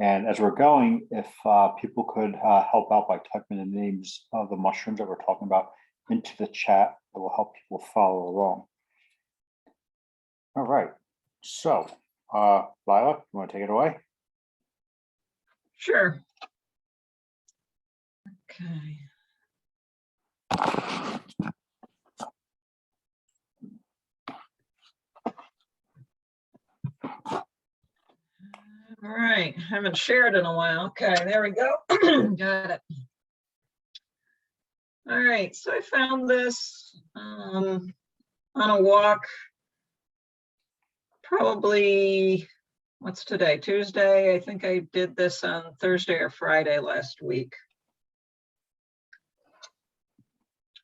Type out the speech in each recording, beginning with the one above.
And as we're going, if people could help out by typing the names of the mushrooms that we're talking about into the chat, it will help people follow along. All right. So, Lila, you want to take it away? Sure. Okay. All right, haven't shared in a while. Okay, there we go. Got it. All right, so I found this on a walk, probably, what's today, Tuesday? I think I did this on Thursday or Friday last week.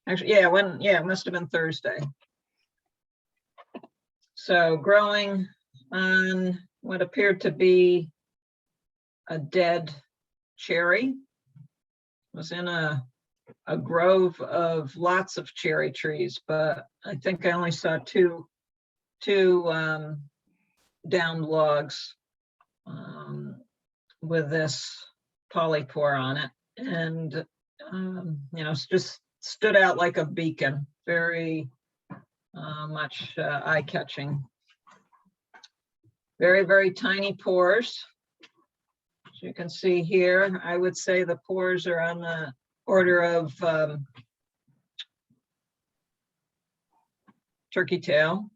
Actually, yeah, it must have been Thursday. So growing on what appeared to be a dead cherry. Was in a grove of lots of cherry trees, but I think I only saw two downed logs with this polypore on it, and you know, it's just stood out like a beacon, very much eye-catching. Very, very tiny pores. As you can see here, I would say the pores are on the order of turkey tail.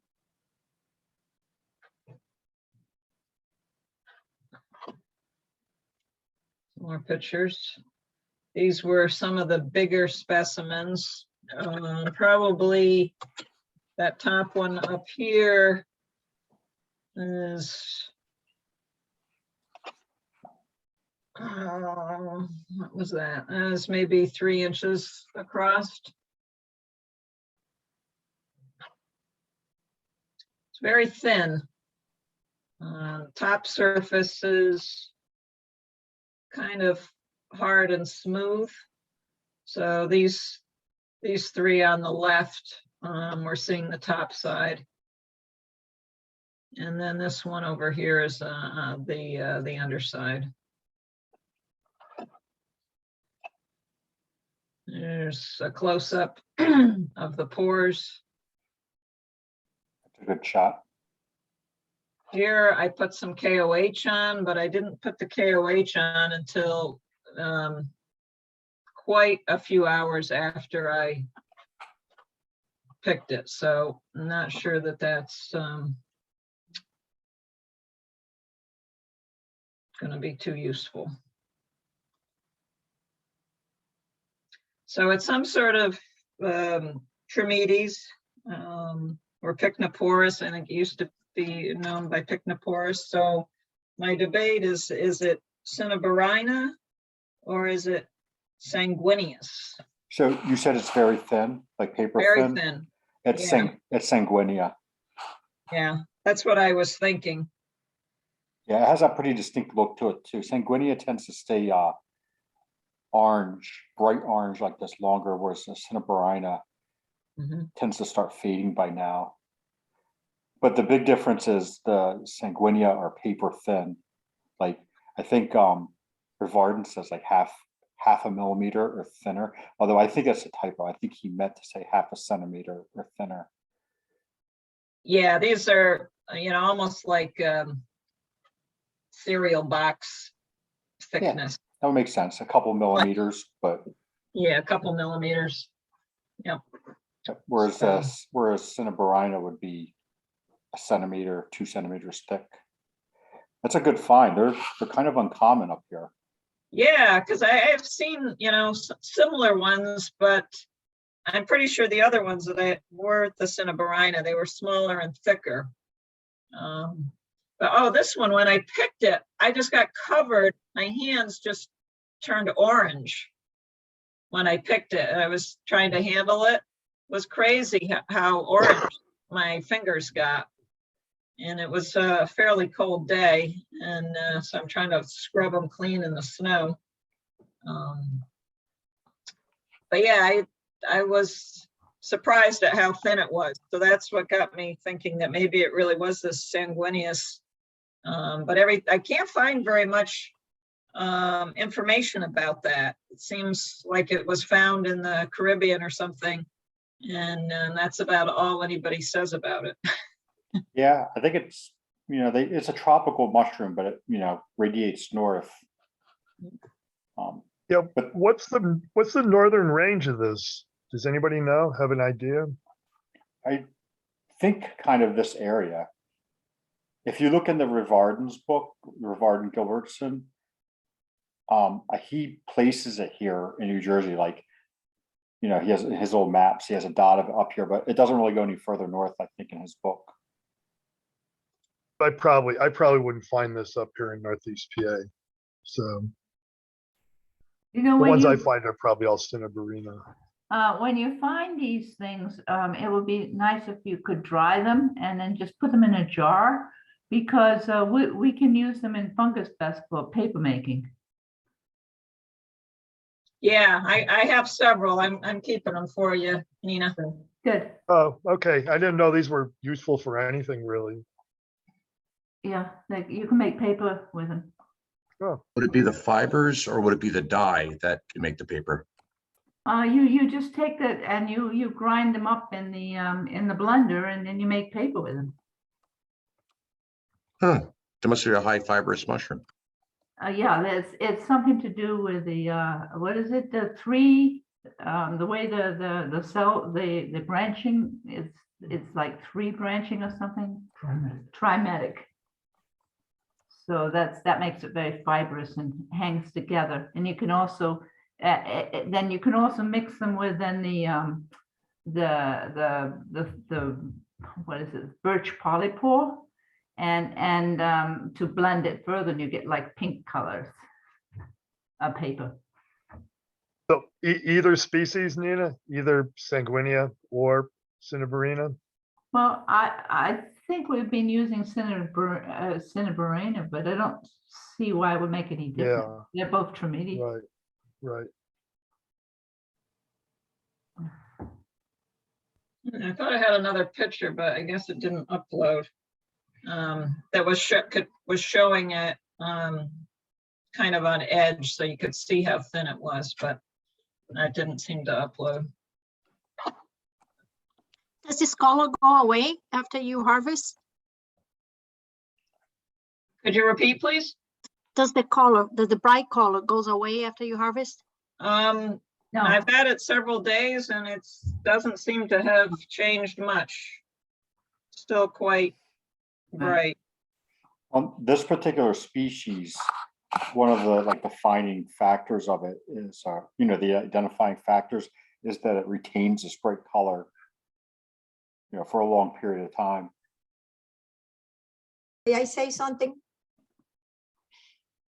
More pictures. These were some of the bigger specimens. Probably that top one up here is what was that? It's maybe 3 inches across. It's very thin. Top surface is kind of hard and smooth. So these three on the left, we're seeing the top side. And then this one over here is the underside. There's a close-up of the pores. That's a good shot. Here I put some KOH on, but I didn't put the KOH on until quite a few hours after I picked it. So I'm not sure that that's going to be too useful. So it's some sort of Trametes or Pycnoporus. I think it used to be known by Pycnoporus. So my debate is it Cinnabarina or is it sanguineus? So you said it's very thin, like paper Very thin? thin. It's Yeah. It's sanguinea. Yeah, that's what I was thinking. Yeah, it has a pretty distinct look to it too. Sanguinea tends to stay orange, bright orange like this longer, whereas the Cinnabarina tends to start fading by now. But the big difference is the sanguinea are paper thin. Like I think Rivardin says like half a millimeter or thinner. Although I think that's a typo. I think he meant to say half a centimeter or thinner. Yeah, these are, you know, almost like cereal box thickness. That would make sense. A couple millimeters, but yeah, a couple millimeters. Yep. Whereas Cinnabarina would be a centimeter, 2 centimeters thick. That's a good find. They're kind of uncommon up here. Yeah, because I have seen, you know, similar ones, but I'm pretty sure the other ones that were the Cinnabarina, they were smaller and thicker. But oh, this one, when I picked it, I just got covered. My hands just turned orange when I picked it. I was trying to handle it. It was crazy how orange my fingers got. And it was a fairly cold day. And so I'm trying to scrub them clean in the snow. But yeah, I was surprised at how thin it was. So that's what got me thinking that maybe it really was this sanguineus. But I can't find very much information about that. It seems like it was found in the Caribbean or something. And that's about all anybody says about it. Yeah, I think it's, it's a tropical mushroom, but it, radiates north. Yeah, But what's the northern range of this? Does anybody know? Have an idea? I think kind of this area. If you look in the Rivarden's book, Rivarden Gilbertson, he places it here in New Jersey, like, he has his old maps, he has a dot of it up here, but it doesn't really go any further north, I think, in his book. I probably wouldn't find this up here in Northeast PA. So You know, the when ones I you, find are probably all Cinnabarina. when you find these things, it would be nice if you could dry them and then just put them in a jar, because we can use them in fungus pest for paper making. Yeah, I have several. I'm keeping them for you, Nina. Good. Oh, okay. I didn't know these were useful for anything really. Yeah, like you can make paper with them. Oh, Would it be the fibers or would it be the dye that can make the paper? You just take that and you grind them up in the blender, and then you make paper with them. Huh. That must be a high fibrous mushroom. Yeah, it's something to do with the what is it? The three the way the cell the branching it's like three branching or something. Trimetic. So that makes it very fibrous and hangs together. And you can also then you can also mix them with then the what is it, birch polypore, and to blend it further, and you get like pink colors of paper. so either species, Nina, either Sanguinea or Cinnabarina. Well, I think we've been using Cinnabarina, but I don't see why it would make any difference. Yeah. They're both Tremidi. Right, right. I thought I had another picture, but I guess it didn't upload. That was showing it kind of on edge, so you could see how thin it was, but that didn't seem to upload. Does this color go away after you harvest? Could you repeat, please? Does the bright color goes away after you harvest? No, I've had it several days and it doesn't seem to have changed much. Still quite bright. On this particular species, one of the defining factors of it is, the identifying factors is that it retains this bright color, for a long period of time. May I say something?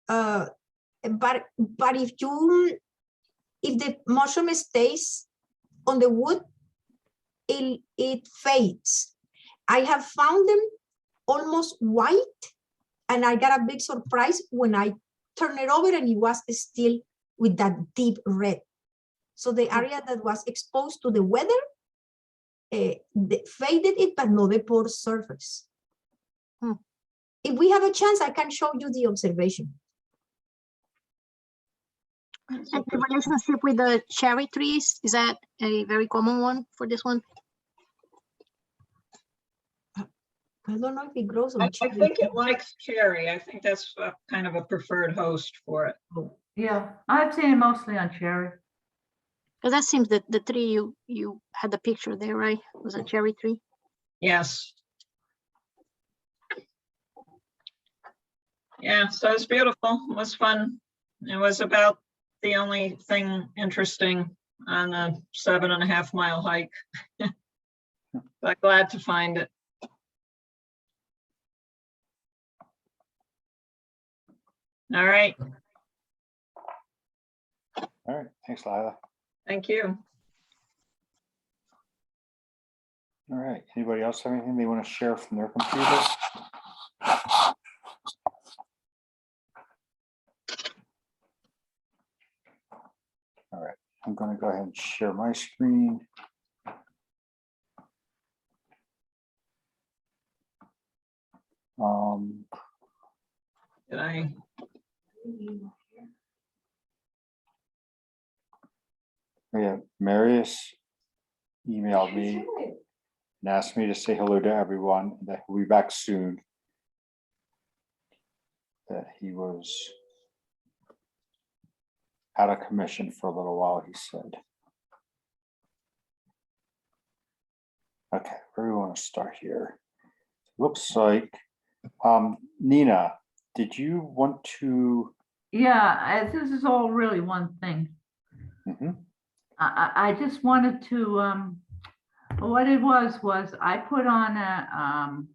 But if the mushroom stays on the wood, it fades. I have found them almost white, and I got a big surprise when I turned it over and it was still with that deep red. So the area that was exposed to the weather faded it, but not the pore surface. If we have a chance, I can show you the observation. And the relationship with the cherry trees, is that a very common one for this one? I don't know if it grows on I cherry. think it likes cherry. I think that's kind of a preferred host for it. yeah, I've seen it mostly on cherry. Because that seems that the tree you had the picture there, right? It was a cherry tree. Yes. Yeah, so it's beautiful. It was fun. It was about the only thing interesting on a 7.5 mile hike. But glad to find it. All right. All right, thanks, Lila. Thank you. All right, anybody else have anything they want to share from their computer? All right, I'm going to go ahead and share my screen. Did I? Yeah, Marius emailed me and asked me to say hello to everyone, and that he'll be back soon. That he was out of commission for a little while, he said. Okay, where do we want to start here? Looks like, Nina, did you want to? Yeah, this is all really one thing. Mhm. I just wanted to, what it was I put on a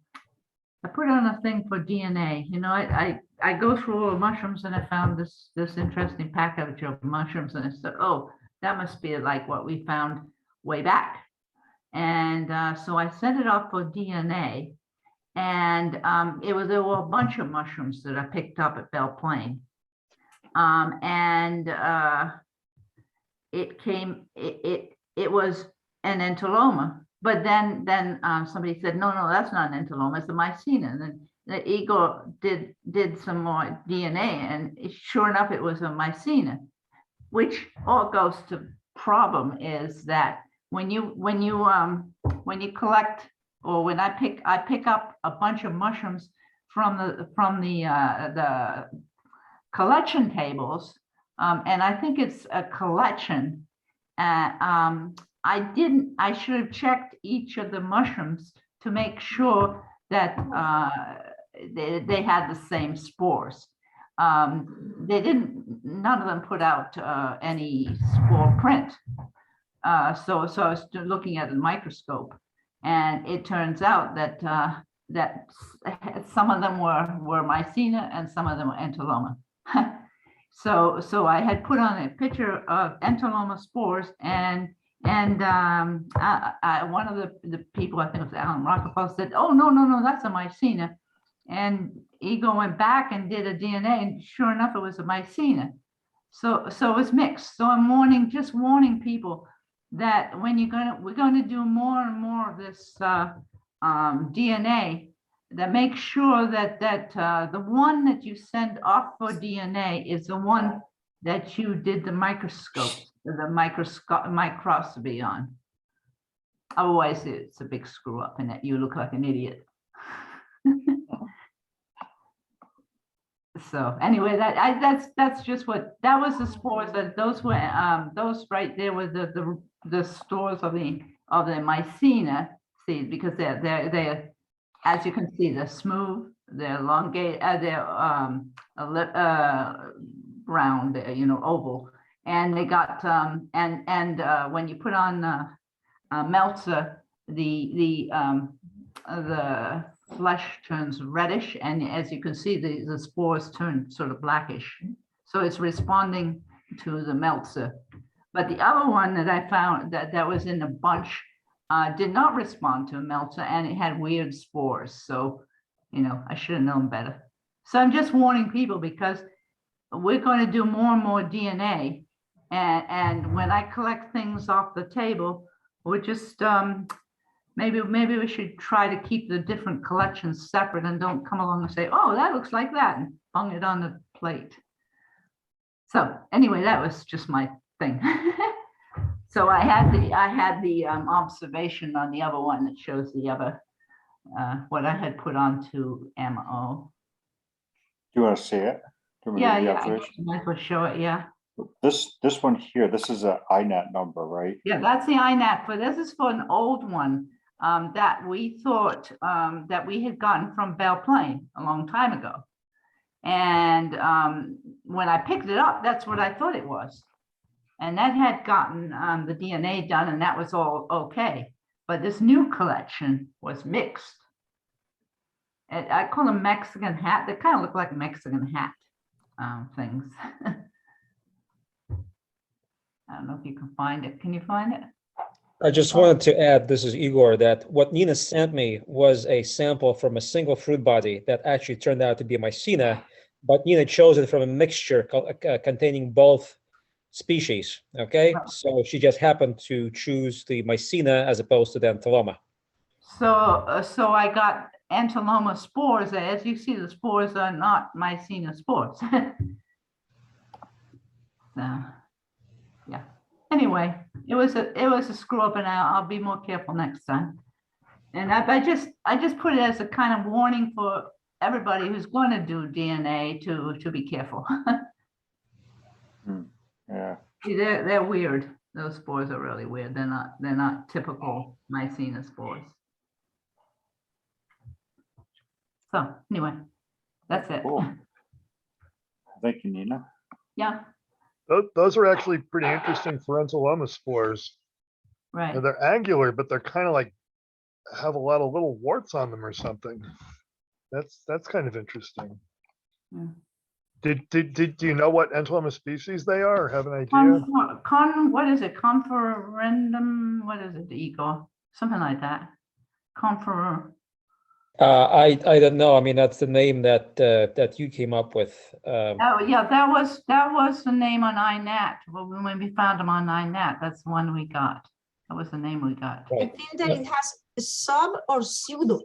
thing for DNA. You know, I go through all the mushrooms and I found this interesting package of mushrooms and I said, oh, that must be like what we found way back. And so I sent it off for DNA, and there were a bunch of mushrooms that I picked up at Belle Plaine. It was an entoloma, but then somebody said, no, that's not an entoloma, it's a mycena. And then the Igor did some more DNA, and sure enough, it was a mycena, which all goes to problem is that when you collect, or when I pick up a bunch of mushrooms from the collection tables, and I think it's a collection. I should have checked each of the mushrooms to make sure that they had the same spores. None of them put out any spore print. So I was looking at the microscope, and it turns out that that some of them were mycena and some of them were entoloma. So I had put on a picture of entoloma spores, and one of the people, I think it was Alan Rockefeller, said, oh, no, that's a mycena. And Ego went back and did a DNA, and sure enough, it was a mycena. So it was mixed. So I'm just warning people that when we're going to do more and more of this DNA, that make sure that the one that you send off for DNA is the one that you did the microscopy on. Otherwise, it's a big screw up, and that you look like an idiot. So anyway, that's just what that was. The spores that those those right there were the stores of the mycena seed, because they're as you can see, they're smooth, they're elongate, they're round, oval, and they got when you put on Meltzer, the flesh turns reddish, and as you can see, the spores turn sort of blackish. So it's responding to the Meltzer. But the other one that I found that was in a bunch did not respond to a Meltzer, and it had weird spores. So, I should have known better. So I'm just warning people, because we're going to do more and more DNA. And when I collect things off the table, we're just, maybe we should try to keep the different collections separate, and don't come along and say, oh, that looks like that, and bung it on the plate. So anyway, that was just my thing. So I had the observation on the other one that shows the other, what I had put onto MO. Do you want to see it? Do you want me to Yeah, give you the I observation? might as well show it, yeah. This one here, this is a INAT number, right? Yeah, that's the INAT, but this is for an old one that we thought that we had gotten from Belle Plaine a long time ago. And when I picked it up, that's what I thought it was. And that had gotten the DNA done, and that was all okay. But this new collection was mixed. And I call them Mexican hat. They kind of look like Mexican hat things. I don't know if you can find it. Can you find it? I just wanted to add, this is Igor, that what Nina sent me was a sample from a single fruit body that actually turned out to be mycena, but Nina chose it from a mixture containing both species. Okay, so she just happened to choose the mycena as opposed to the entoloma. So I got entoloma spores. As you see, the spores are not mycena spores. So, yeah. Anyway, It was a screw up, and I'll be more careful next time. And I just put it as a kind of warning for everybody who's going to do DNA to be careful. Yeah. See, they're weird. Those spores are really weird. They're not typical Mycena spores. So anyway, that's it. Cool. Thank you, Nina. Yeah, Those are actually pretty interesting Pharentoloma spores. right. And they're angular, but they're kind of like have a lot of little warts on them or something. That's kind of interesting. Yeah. Do you know what Entoloma species they are or have an idea? What is it? Conferendum, what is it, Igor? Something like that. Confer, I don't know. I mean, that's the name that that you came up with. oh, yeah, that was the name on INAT. Well, when we found them on INAT, that's the one we got. That was the name we got. I Right. think that it has sub or pseudo,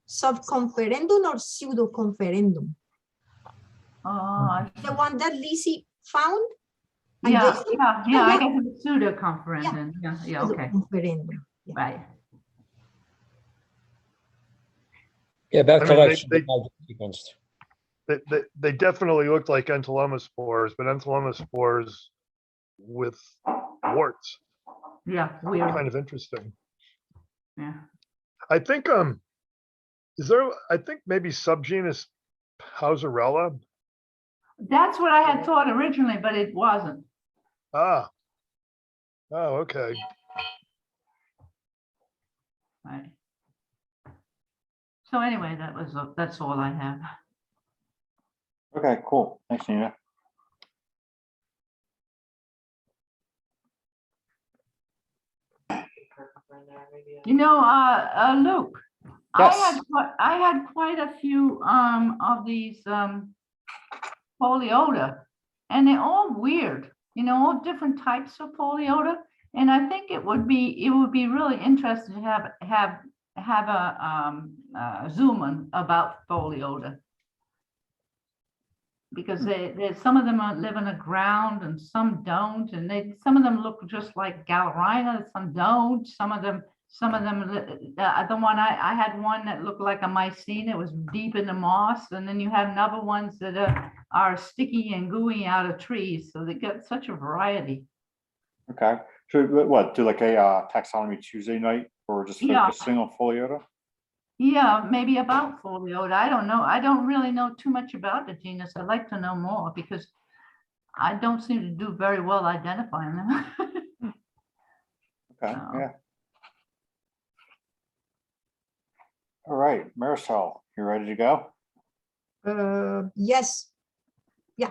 subconferendum or pseudoconferendum. Oh, The one that Lizzie found. I yeah, guess- yeah, I guess it's pseudoconferendum. Yeah, okay, Pseudoconferendum. right. Yeah, that I mean, collection they- did not get sequenced. They definitely look like Entoloma spores, but Entoloma spores with warts, Yeah, kind weird. of interesting. Yeah. I think I think maybe subgenus Pausarella. That's what I had thought originally, but it wasn't. Ah. Oh, okay. Right. So anyway, that's all I have. Okay, cool. Thanks, Nina. You know, Luke, Yes. I had quite a few of these Poliota, and they're all weird, you know, all different types of Poliota. And I think it would be really interesting to have a Zoom on about Poliota. Because some of them live in the ground and some don't, and some of them look just like Galerina, some don't. Some of them, the one I had one that looked like a Mycena. It was deep in the moss, and then you have other ones that are sticky and gooey out of trees. So they get such a variety. Okay. Should we, what, do like a taxonomy Tuesday night or just Yeah. focusing on Foliota? Yeah, maybe about Foliota. I don't know. I don't really know too much about the genus. I'd like to know more because I don't seem to do very well identifying them. Okay, Oh. yeah. All right, Marisol, you ready to go? Yes. Yeah.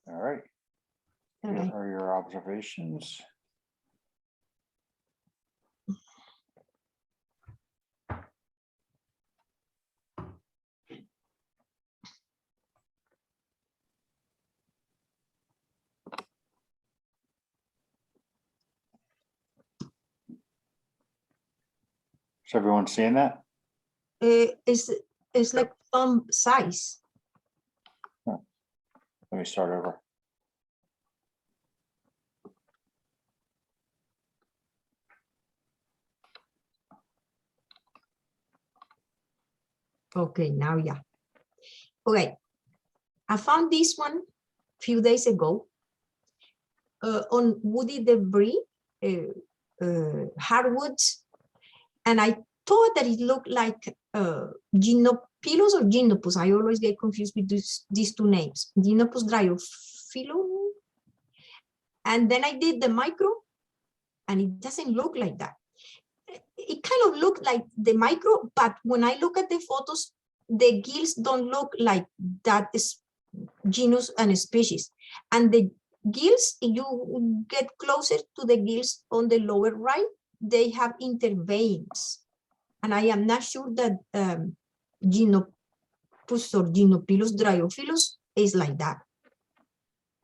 All right. All Here right. are your observations. Is everyone seeing that? It's like thumb size. Let me start over. Okay, now yeah. Okay, I found this one a few days ago on woody debris, hardwoods, and I thought that it looked like Gymnopilus or Gymnopus. I always get confused with these two names, Gymnopus dryophyllum. And then I did the micro, and it doesn't look like that. It kind of looked like the micro, but when I look at the photos, the gills don't look like that is genus and species. And the gills, if you get closer to the gills on the lower right, they have interveins. And I am not sure that Gymnopus or Gymnopilus dryophyllus is like that.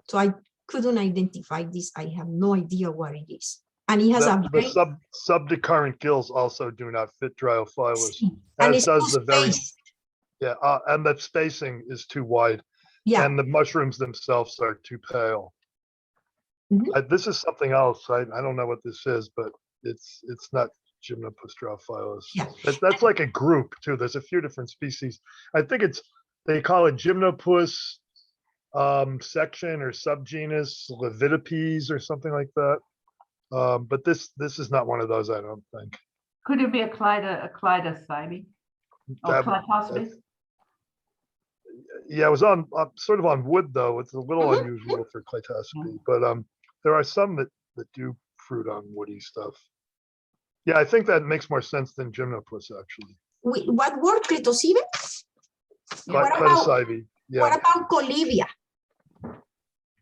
So I couldn't identify this. I have no idea what it is. And it has The subdecurrent gills also do not fit Dryophilus, and as it's does too the very, spaced. yeah, and the spacing is too wide. Yeah. And the mushrooms themselves are too pale. This is something else. I don't know what this is, but it's not Gymnopus. Yeah. That's like a group too. There's a few different species. I think they call it Gymnopus section or subgenus Levitipes or something like that. But this is not one of those, I don't think. Could it be a Cleidocybe? Or That- Cleidocybe? Yeah, it was on sort of on wood though. It's a little Mhm, unusual for Cleidocybe, but there are some that do fruit on woody stuff. Yeah, I think that makes more sense than Gymnopus actually. What word? Clitosive? Yeah. What about- Cleidocybe, yeah. What about Colivia?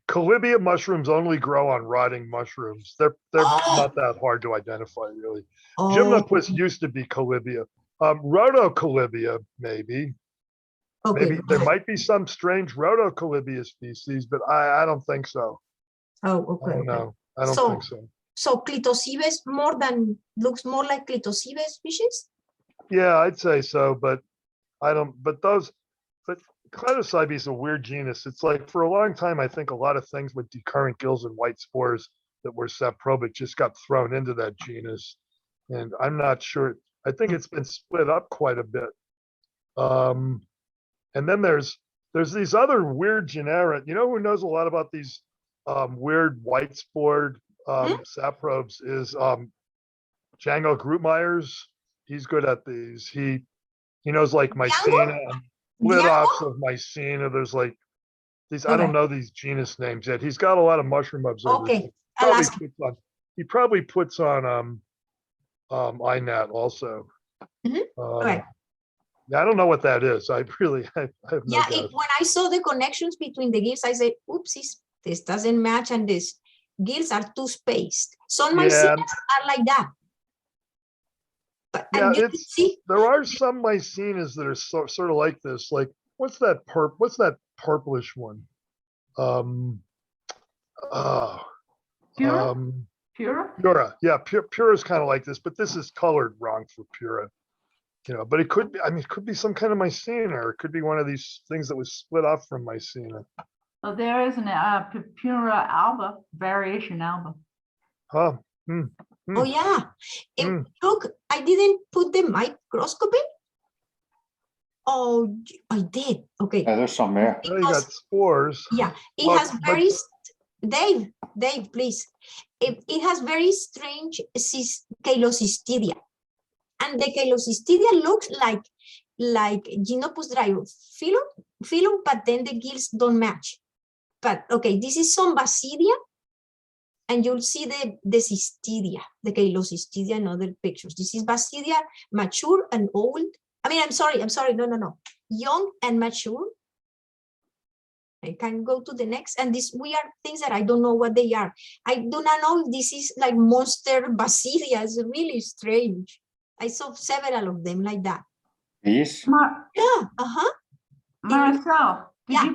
Colibia mushrooms only grow on rotting mushrooms. They're Oh. not that hard to identify really. Oh, Gymnopus used to be Colibia. Rotocolibia, maybe. okay. Maybe there might be some strange Rotocolibia species, but I don't think so. Oh, I okay. don't know. I don't So- think so. So Clitosive is looks more like Clitosive species? Yeah, I'd say so, but I don't, but Cleidocybe is a weird genus. It's like for a long time, I think a lot of things with decurrent gills and white spores that were saprobic just got thrown into that genus. And I'm not sure. I think it's been split up quite a bit. And then there's these other weird genera. You know who knows a lot about these weird white spored saprobes is Django Grootmeyers. He's good at these. He knows like Mycena and split offs of Mycena. There's like these, I don't know these genus names yet. He's got a lot of mushroom observers. Okay, I'll ask him. He probably puts on INAT also. Okay. Yeah, I don't know what that is. I have no Yeah, guess. when I saw the connections between the gills, I said, oopsies, this doesn't match and this gills are too spaced. Some Yeah. mycenas are like that. But Yeah, and you can see, there are some Mycenas that are sort of like this. Like, what's that purplish one? Pura? Pura? Pura. Yeah, Pura is kind of like this, but this is colored wrong for Pura. But it could be, I mean, it could be some kind of Mycena, or it could be one of these things that was split off from Mycena. Oh, there is an Pura alba, variation alba. Huh. oh yeah. Look, I didn't put the microscopy. Oh, I did. Okay. Yeah, there's some there. Well, you got spores. Yeah, it Well, has but- very, Dave, please. It has very strange Caelocystidia. And the Caelocystidia looks like Genopus dryophyllum, but then the gills don't match. But okay, this is some Basidia, and you'll see the cystidia, the Caelocystidia in other pictures. This is Basidia, mature and old. I mean, I'm sorry, no. Young and mature. I can go to the next, and these weird things that I don't know what they are. I do not know if this is like monster Basidia. It's really strange. I saw several of them like that. These? Yeah, Marcel, Yeah.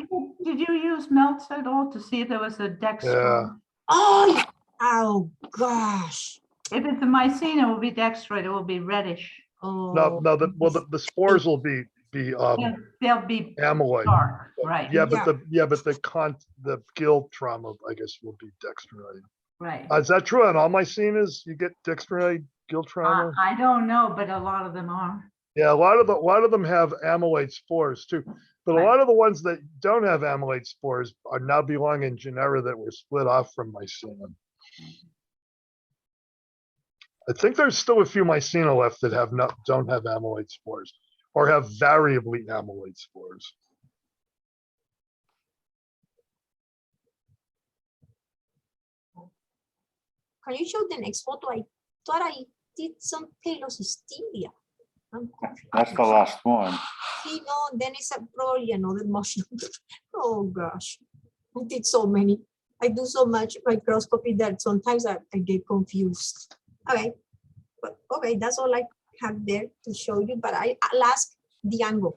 did you use melts at all to see if there was a dextro? Oh gosh. If it's a Mycena, it will be dextroid, it will be reddish. Oh, No, the spores will be They'll be amyloid. dark, right? Yeah, but the gill trauma, I guess, will be dextroid. Right. Is that true on all Mycenas? You get dextroid gill trauma? I don't know, but a lot of them are. Yeah, a lot of them have amyloid spores too. But a Right. lot of the ones that don't have amyloid spores are now belong in genera that were split off from Mycena. I think there's still a few Mycena left that don't have amyloid spores or have variably amyloid spores. can you show the next photo? I thought I did some Caelocystidia. That's the last one. See, no, then it's probably another mushroom. Oh gosh, I did so many. I do so much microscopy that sometimes I get confused. Okay, but okay, that's all I have there to show you. But I'll ask Diango.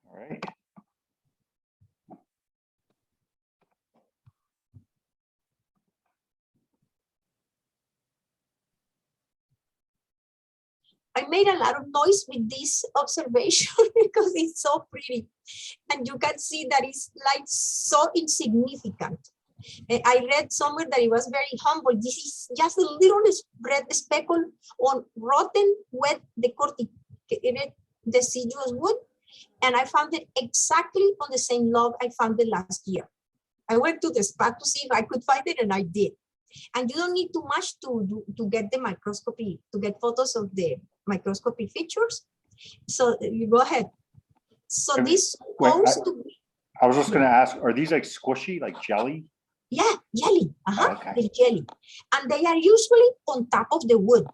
All right. made a lot of noise with this observation because it's so pretty. And you can see that it's like so insignificant. I read somewhere that it was very humble. This is just a little red speckle on rotten, wet, decorticated deciduous wood. And I found it exactly on the same log I found it last year. I went to the spot to see if I could find it, and I did. And you don't need too much to get the microscopy, to get photos of the microscopy features. So you go ahead. So And this wait, goes to be, I was just gonna ask, are these like squishy, like jelly? yeah, jelly. Okay. They're jelly. And they are usually on top of the wood.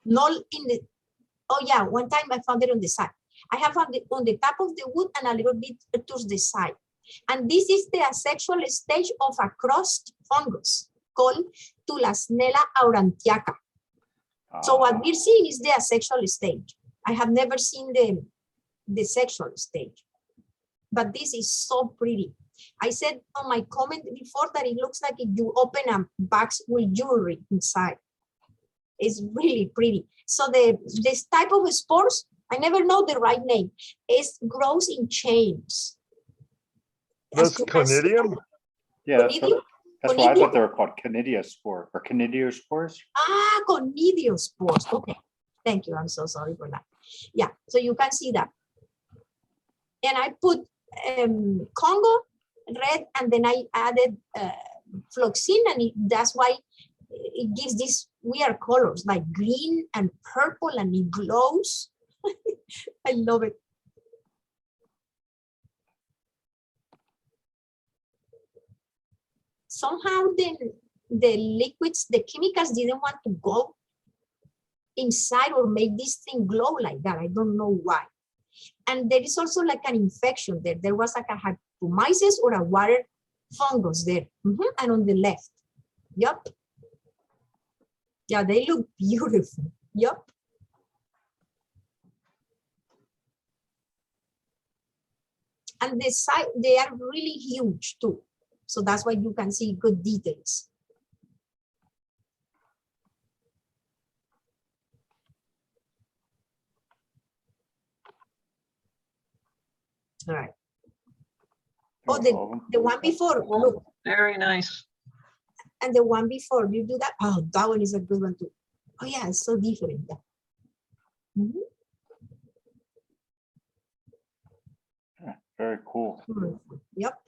Not in the, oh yeah, one time I found it on the side. I have found it on the top of the wood and a little bit to the side. And this is the asexual stage of a crust fungus called Tulasnella aurantiaca. So what we're seeing is the asexual stage. I have never seen the sexual stage, but this is so pretty. I said on my comment before that it looks like if you open a box with jewelry inside. It's really pretty. So this type of spores, I never know the right name, grows in chains. That's conidium? Yeah, that's Conidium? what I thought they were called, conidiospore or conidiospores. Ah, conidiospores. Okay, thank you. I'm so sorry for that. Yeah, so you can see that. And I put Congo red, and then I added floxine, and that's why it gives these weird colors like green and purple, and it glows. I love it. Somehow the liquids, the chemicals didn't want to go inside or make this thing glow like that. I don't know why. And there is also like an infection there. There was like a hypomyces or a water fungus there. And on the left. Yup. Yeah, they look beautiful. Yup. And the side, they are really huge too. So that's why you can see good details. All right. Oh, the one before, look. Very nice. And the one before, you do that? Oh, that one is a good one too. Oh yeah, it's so different. Very cool. Yep.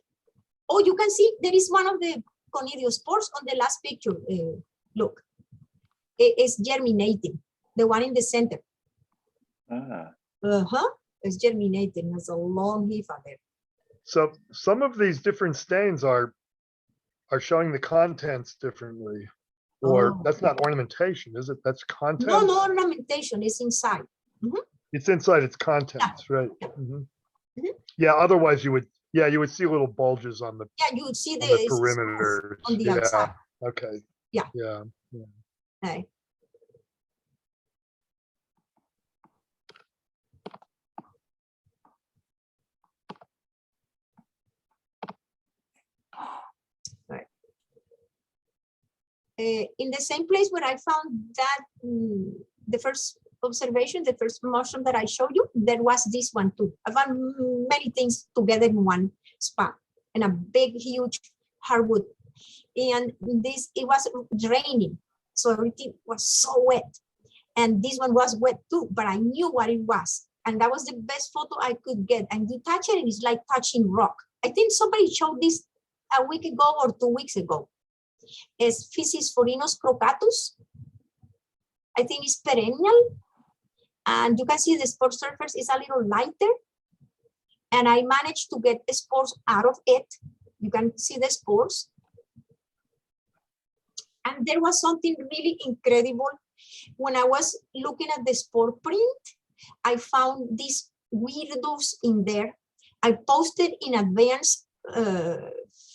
Oh, you can see there is one of the conidiospores on the last picture. Look, it's germinating. The one in the center. It's germinating. There's a long hypha there. So some of these different stains are showing the contents differently. Or that's not ornamentation, is it? That's content? No ornamentation. It's inside. It's inside its contents, right? Yeah, otherwise you would see little bulges on the you would see the perimeter on the outside. Okay. Yeah. Okay. Right. In the same place where I found that the first observation, the first mushroom that I showed you, there was this one too. I found many things together in one spot, and a big, huge hardwood. And it was raining, so everything was so wet. And this one was wet too, but I knew what it was. And that was the best photo I could get. And you touch it, and it's like touching rock. I think somebody showed this a week ago or 2 weeks ago. It's Physis crocatus. I think it's perennial. And you can see the spore surface is a little lighter. And I managed to get spores out of it. You can see the spores. And there was something really incredible. When I was looking at the spore print, I found these weirdos in there. I posted in advanced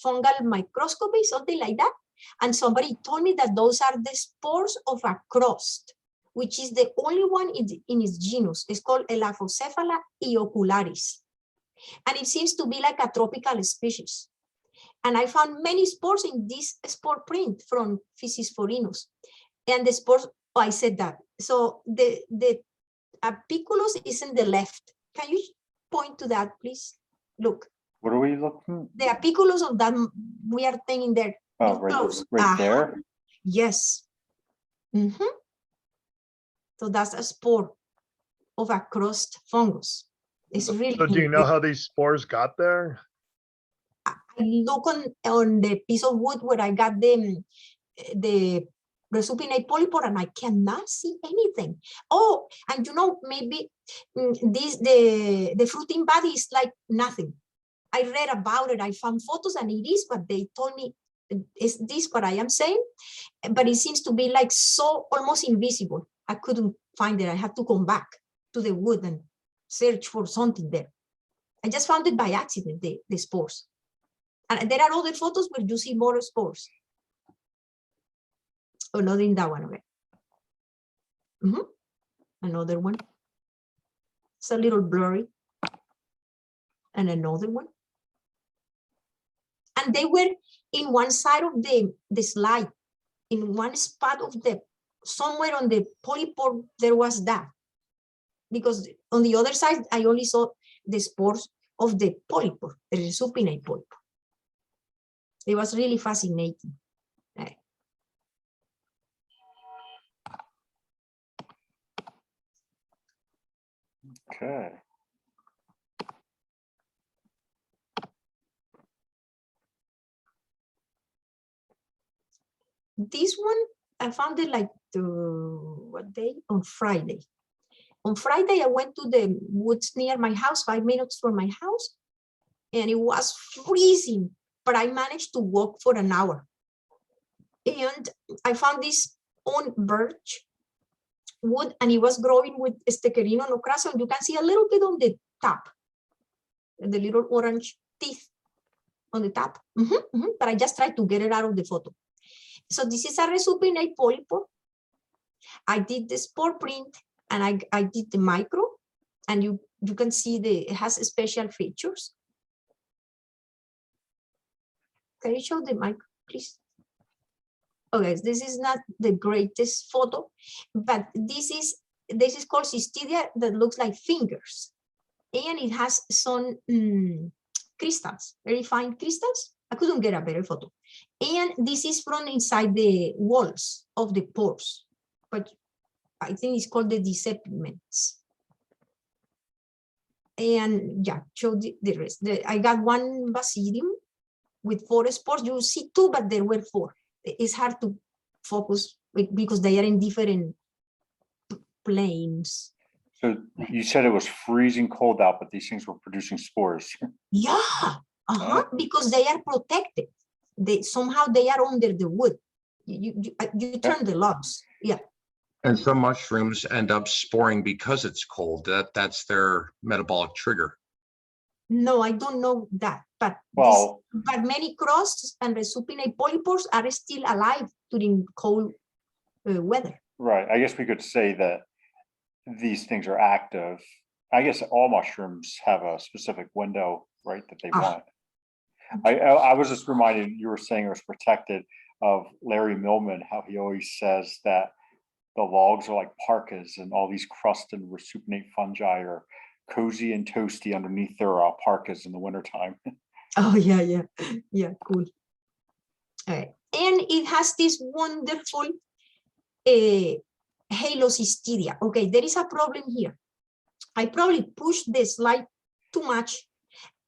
fungal microscopy, something like that. And somebody told me that those are the spores of a crust, which is the only one in its genus. It's called Elaphocephala eocularis. And it seems to be like a tropical species. And I found many spores in this spore print from Physis. And the spores Oh, I said that. So the apiculus is in the left. Can you point to that, please? Look, What are we looking? the apiculus of that weird thing in there. Oh, Look right, close. right there. Yes. Mhm. So that's a spore of a crust fungus. It's really. So do you know how these spores got there? I look on the piece of wood where I got the resupinate polypore and I cannot see anything. Oh, and you know, maybe the fruiting body is like nothing. I read about it, I found photos and it is what they told me. Is this what I am saying? But it seems to be like so almost invisible. I couldn't find it. I had to come back to the wood and search for something there. I just found it by accident, the spores. And there are other photos where you see more spores. Oh, not in that one, okay. Another one. It's a little blurry. And another one. And they were in one side of the slide, in one spot of somewhere on the polypore, there was that. Because on the other side, I only saw the spores of the polypore, the resupinate polypore. It was really fascinating. Okay. This one, I found it like what day? On Friday. On Friday, I went to the woods near my house, 5 minutes from my house, and it was freezing, but I managed to walk for an hour. And I found this on birch wood, and it was growing with Steckerino nocrasum. You can see a little bit on the top, the little orange teeth on the top. But I just tried to get it out of the photo. So this is a resupinate polypore. I did the spore print and I did the micro, and you can see it has special features. Can you show the micro, please? Okay, this is not the greatest photo, but this is called cystidia that looks like fingers, and it has some crystals, very fine crystals. I couldn't get a better photo. And this is from inside the walls of the pores, but I think it's called the decepiments. And yeah, show the rest. I got one basidium with 4 spores. You see 2, but there were 4. It's hard to focus because they are in different planes. So you said it was freezing cold out, but these things were producing spores. Yeah, because they are protected. Somehow they are under the wood. You turn the logs. Yeah. And some mushrooms end up sporing because it's cold. That's their metabolic trigger. No, I don't know that, but Well, but many crusts and resupinate polypores are still alive during cold weather. right. I guess we could say that these things are active. I guess all mushrooms have a specific window, right, that they want. I was just reminded, you were saying it was protected, of Larry Millman, how he always says that the logs are like parkas and all these crust and resupinate fungi are cozy and toasty underneath their parkas in the wintertime. Oh, yeah, cool. All right. And it has this wonderful halocystidia. Okay, there is a problem here. I probably pushed the slide too much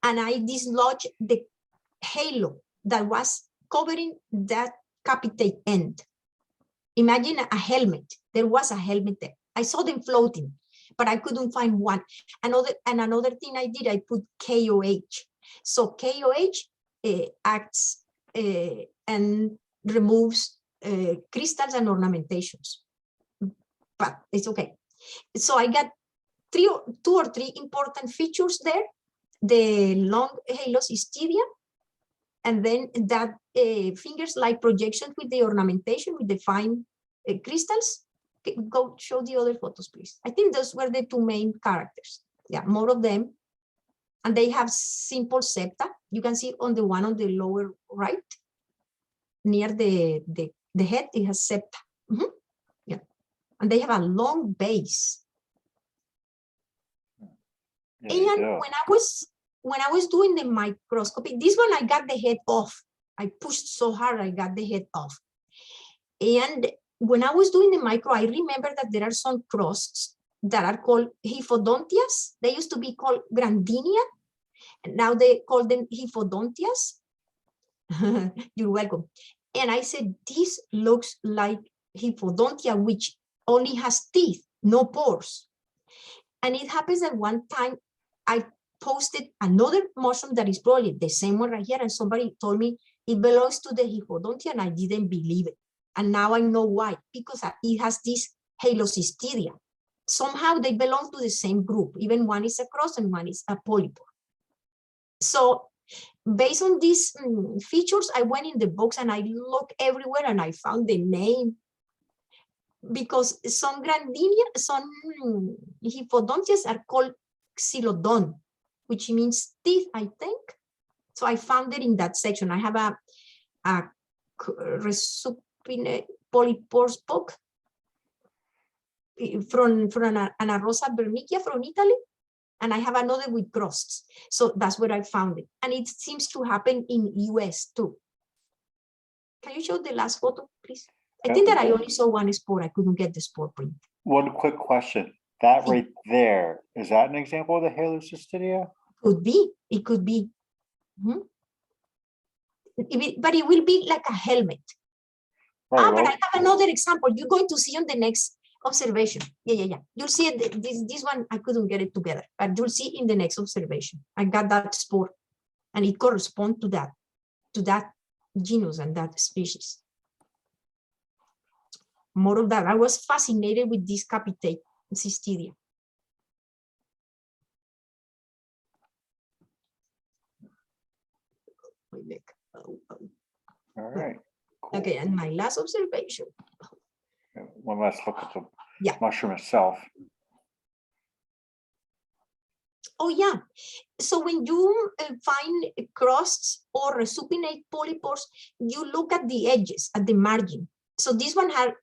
and I dislodged the halo that was covering that capitate end. Imagine a helmet. There was a helmet there. I saw them floating, but I couldn't find one. Another thing I did, I put KOH. So KOH acts and removes crystals and ornamentations, but it's okay. So I got 2 or 3 important features there: the long halocystidia, and then that fingers-like projection with the ornamentation with the fine crystals. Go show the other photos, please. I think those were the 2 main characters. Yeah, more of them. And they have simple septa. You can see on the one on the lower right, near the head, it has septa. Yeah. and they have a long base. Yeah, they And do. when I was doing the microscopy, this one I got the head off. I pushed so hard I got the head off. And when I was doing the micro, I remember that there are some crusts that are called Hyphodontias. They used to be called Grandinia, and now they call them Hyphodontias. You're welcome. And I said, this looks like Hyphodontia, which only has teeth, no pores. And it happens that one time I posted another mushroom that is probably the same one right here, and somebody told me it belongs to the Hyphodontia, and I didn't believe it. And now I know why, because it has this halocystidia. Somehow they belong to the same group, even one is a cross and one is a polypore. So based on these features, I went in the books and I looked everywhere and I found the name. Because some Grandinia, some Hyphodontias are called xylodon, which means teeth, I think. So I found it in that section. I have a resupinate polypores book from Ana Rosa Bernicchia from Italy. And I have another with crusts. So that's where I found it. And it seems to happen in US too. Can you show the last photo, please? I think that I only saw one spore. I couldn't get the spore print. One quick question. That right there, is that an example of the halocystidia? Could be. It could be. Mm-hmm. But it will be like a helmet. Right, But I have another example. You're going to see on the next observation. Yeah. You'll see it. This one, I couldn't get it together, but you'll see in the next observation. I got that spore, and it corresponds to that genus and that species. More of that. I was fascinated with this capitate cystidia. All right. Cool. Okay, and my last observation. One last look at the mushroom itself. Oh yeah. So when you find crusts or resupinate polypores, you look at the edges, at the margin. So this one had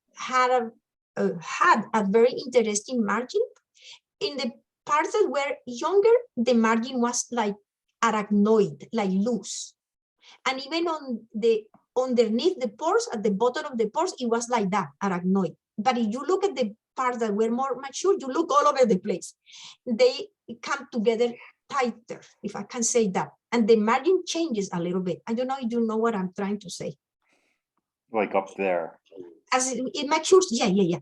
a very interesting margin. In the parts that were younger, the margin was like arachnoid, like loose. And even on the underneath the pores, at the bottom of the pores, it was like that, arachnoid. But if you look at the parts that were more mature, you look all over the place. They come together tighter, if I can say that. And the margin changes a little bit. I don't know if you know what I'm trying to say. Like up there. As it matures, yeah.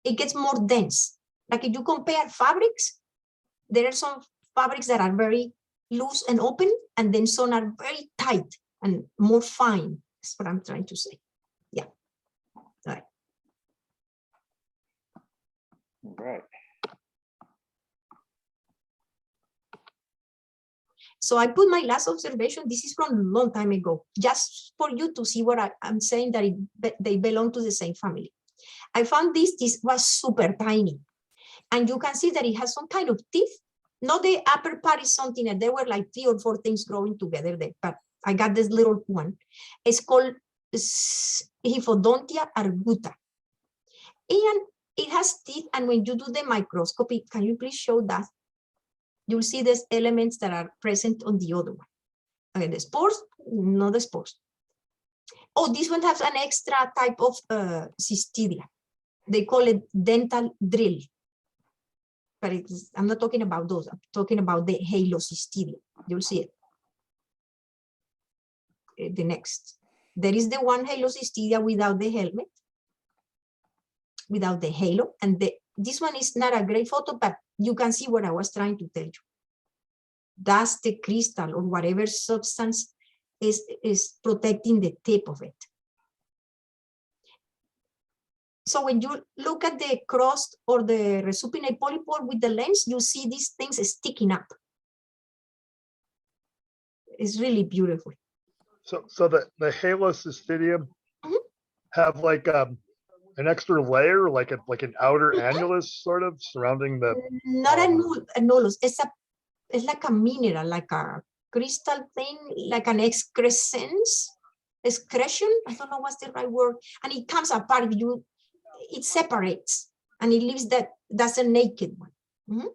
It gets more dense. Like if you compare fabrics, there are some fabrics that are very loose and open, and then some are very tight and more fine. That's what I'm trying to say. Yeah. All right. Right. So I put my last observation. This is from a long time ago, just for you to see what I'm saying, that they belong to the same family. I found this was super tiny. And you can see that it has some kind of teeth. Not the upper part is something that there were like 3 or 4 things growing together there, but I got this little one. It's called Hyphodontia arguta. And it has teeth, and when you do the microscopy, can you please show that? You'll see these elements that are present on the other one. Okay, the spores, not the spores. Oh, this one has an extra type of cystidia. They call it dental drill. But I'm not talking about those. I'm talking about the halocystidia. You'll see it. The next. There is the one halocystidia without the helmet, without the halo. And this one is not a great photo, but you can see what I was trying to tell you. That's the crystal or whatever substance is protecting the tip of it. So when you look at the crust or the resupinate polypore with the lens, you see these things sticking up. It's really beautiful. So the halocystidium have like an extra layer, like an outer annulus sort of surrounding the. Not a nullus. It's like a mineral, like a crystal thing, like an excrescence, excretion. I don't know what's the right word. And it comes apart. it separates and it leaves that's a naked one. Mhm.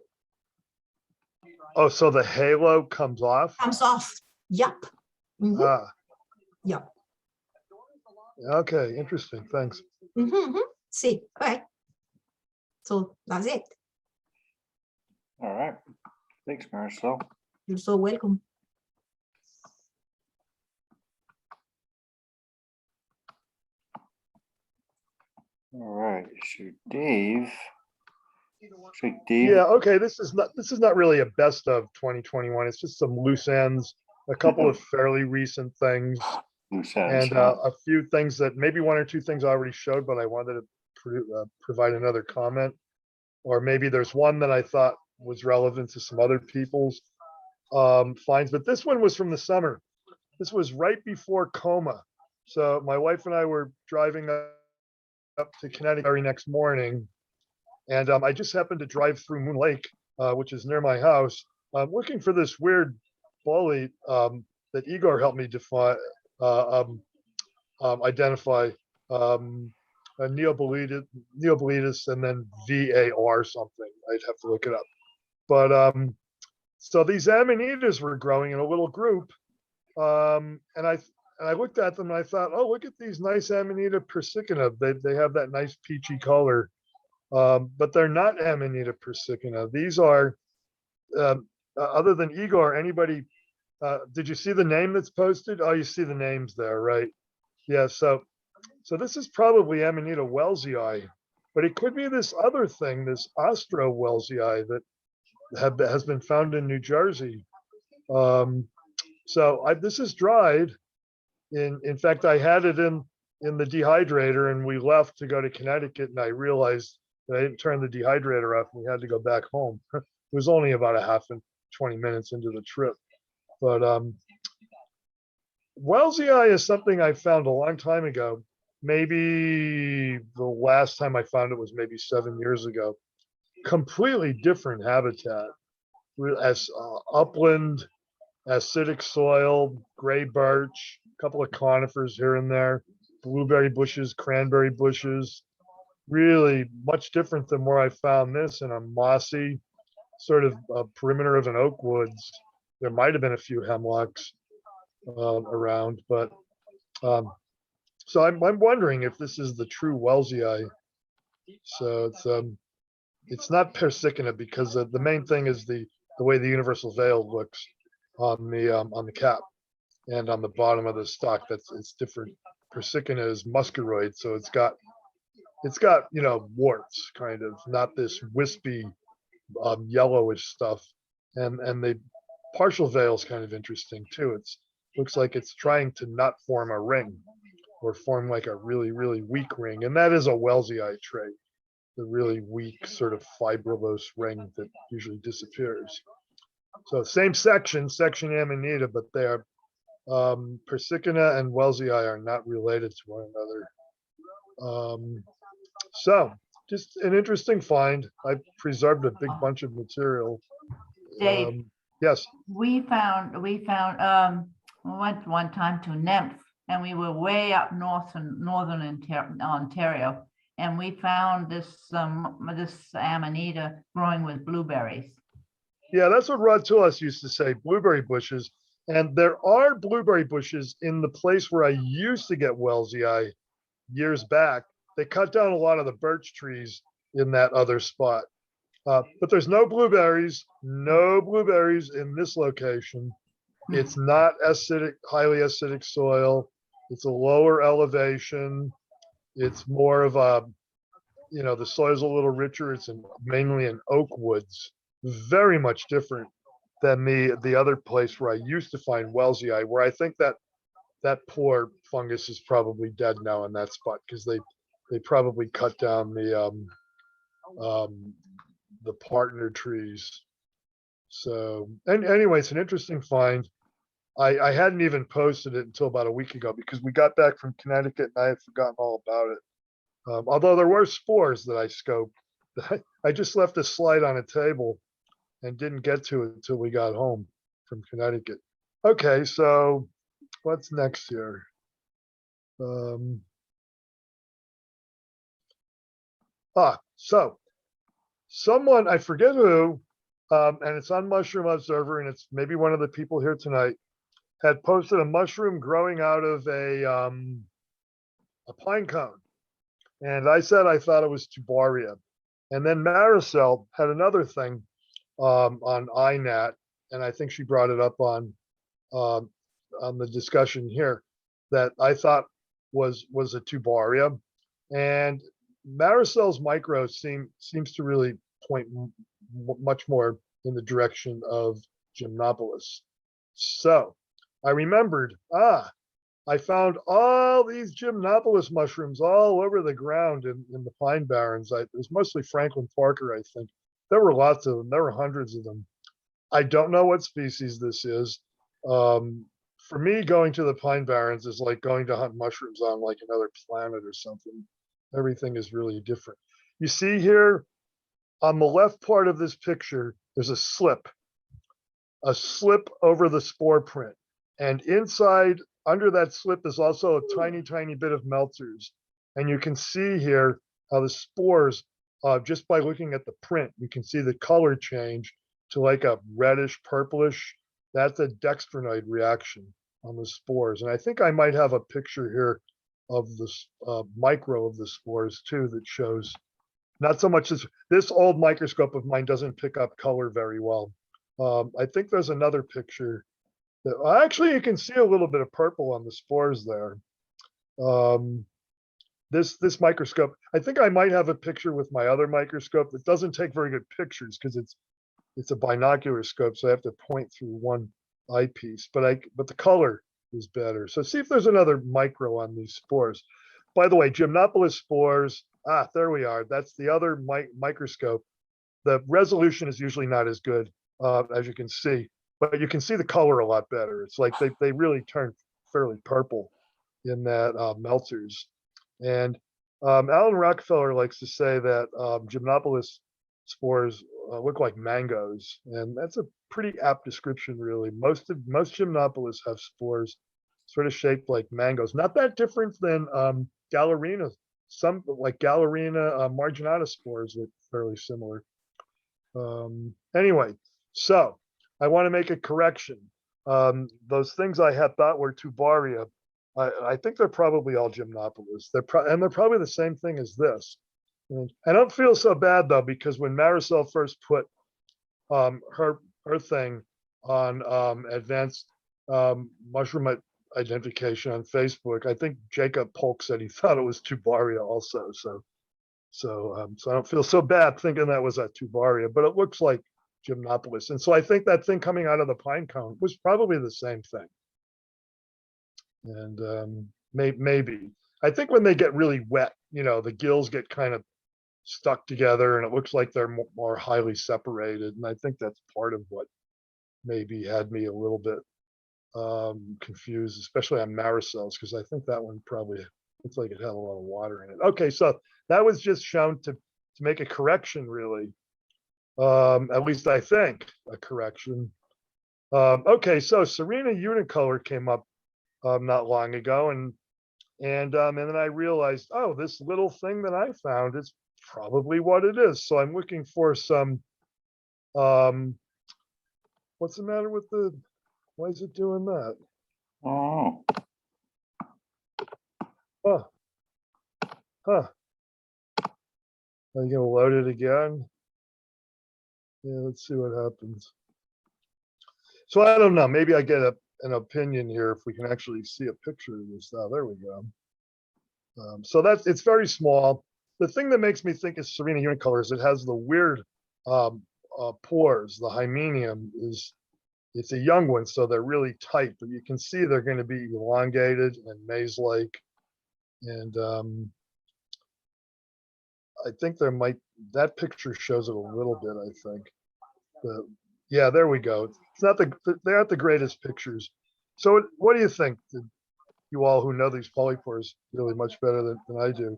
Oh, so the halo comes off? Comes off. Yup. Mhm. Ah, Yup. okay, interesting, thanks. See, okay. So that's it. All right. Thanks, Marisol. You're so welcome. All right. So Dave. So Dave. Yeah, okay, this is not really a best of 2021. It's just some loose ends, a couple of fairly recent things, Loose ends, and huh? a few things that maybe one or two things I already showed, but I wanted to provide another comment. Or maybe there's one that I thought was relevant to some other people's finds, but this one was from the summer. This was right before coma. So my wife and I were driving up to Connecticut very next morning, and I just happened to drive through Moon Lake, which is near my house, looking for this weird bolete that Igor helped me define, identify, a Neoboletus and then VAR something. I'd have to look it up. But so these amanitas were growing in a little group, and I looked at them and I thought, oh, look at these nice Amanita persicana. They have that nice peachy color, but they're not Amanita persicana. These are, other than Igor, anybody, did you see the name that's posted? Oh, you see the names there, right? Yeah, so this is probably Amanita wellsii, but it could be this other thing, this Ostro wellsii that has been found in New Jersey. So this is dried. In fact, I had it in the dehydrator, and we left to go to Connecticut, and I realized that I didn't turn the dehydrator off, and we had to go back home. It was only about 20 minutes into the trip. But wellsii is something I found a long time ago. Maybe the last time I found it was maybe 7 years ago. Completely different habitat, as upland, acidic soil, gray birch, a couple of conifers here and there, blueberry bushes, cranberry bushes. Really much different than where I found this in a mossy sort of perimeter of an oak woods. There might have been a few hemlocks around, but so I'm wondering if this is the true wellsii. So it's not persicana, because the main thing is the way the universal veil looks on the cap and on the bottom of the stalk. It's different. Persicana is muscaroid, so it's got warts, kind of, not this wispy yellowish stuff. And the partial veil is kind of interesting too. It's looks like it's trying to not form a ring, or form like a really, really weak ring, and that is a wellsii trait. The really weak sort of fibrillose ring that usually disappears. So same section Amanita, but they are persicana and wellsii are not related to one another. So just an interesting find. I preserved a big bunch of material. Dave, Yes. we went one time to Nymph, and we were way up north in northern Ontario, and we found this Amanita growing with blueberries. Yeah, that's what Rod Tullas used to say, blueberry bushes. And there are blueberry bushes in the place where I used to get wellsii years back. They cut down a lot of the birch trees in that other spot. But there's no blueberries in this location. It's not acidic, highly acidic soil. It's a lower elevation. It's more of the soil's a little richer. It's mainly in oak woods. Very much different than the other place where I used to find wellsii, where I think that poor fungus is probably dead now in that spot, because they probably cut down the partner trees. So, and anyway, it's an interesting find. I hadn't even posted it until about a week ago, because we got back from Connecticut and I had forgotten all about it. Although there were spores that I scoped. I just left a slide on a table and didn't get to it until we got home from Connecticut. Okay, so what's next here? So someone, I forget who, and it's on Mushroom Observer, and it's maybe one of the people here tonight, had posted a mushroom growing out of a pine cone. And I said I thought it was tubaria. And then Maricel had another thing on INAT, and I think she brought it up on the discussion here, that I thought was a tubaria. And Maricel's micro seems to really point much more in the direction of Gymnopolis. So I remembered, I found all these Gymnopolis mushrooms all over the ground in the Pine Barrens. It was mostly Franklin Parker, I think. There were lots of them. There were hundreds of them. I don't know what species this is. For me, going to the Pine Barrens is like going to hunt mushrooms on like another planet or something. Everything is really different. You see here on the left part of this picture, there's a slip over the spore print. And inside, under that slip is also a tiny, tiny bit of melters. And you can see here how the spores, just by looking at the print, you can see the color change to like a reddish purplish. That's a dextrinoid reaction on the spores. And I think I might have a picture here of the micro of the spores too that shows, not so much as this old microscope of mine doesn't pick up color very well. I think there's another picture that actually you can see a little bit of purple on the spores there. This microscope, I think I might have a picture with my other microscope that doesn't take very good pictures because it's a binocular scope, so I have to point through one eyepiece, but the color is better. So see if there's another micro on these spores. By the way, Gymnopolis spores, there we are. That's the other microscope. The resolution is usually not as good, as you can see, but you can see the color a lot better. It's like they really turn fairly purple in that melters. And Alan Rockefeller likes to say that Gymnopolis spores look like mangoes, and that's a pretty apt description, really. Most Gymnopolis have spores sort of shaped like mangoes, not that different than Gallerina. Some like Gallerina marginata spores look fairly similar. Anyway, so I want to make a correction. Those things I had thought were tubaria, I think they're probably all Gymnopolis. They're probably the same thing as this. And I don't feel so bad though, because when Maricel first put her thing on advanced mushroom identification on Facebook, I think Jacob Polk said he thought it was tubaria also. So I don't feel so bad thinking that was a tubaria, but it looks like Gymnopolis. And so I think that thing coming out of the pine cone was probably the same thing. And maybe, I think when they get really wet, the gills get kind of stuck together and it looks like they're more highly separated. And I think that's part of what maybe had me a little bit confused, especially on Maricel's, because I think that one probably looks like it had a lot of water in it. Okay, so that was just shown to make a correction, really. At least I think a correction. Okay, so Serena Unicolor came up not long ago, and then I realized, oh, this little thing that I found is probably what it is. So I'm looking for some, what's the matter with why is it doing that? Oh, Huh. Are you gonna load it again? Yeah, let's see what happens. So I don't know, maybe I get an opinion here if we can actually see a picture of this. Oh, there we go. So it's very small. The thing that makes me think it's Serena Unicolor is it has the weird pores. The hymenium it's a young one, so they're really tight, but you can see they're going to be elongated and maze-like. And I think that picture shows it a little bit, I think. Yeah, there we go. It's not they aren't the greatest pictures. So what do you think? You all who know these polypores really much better than I do.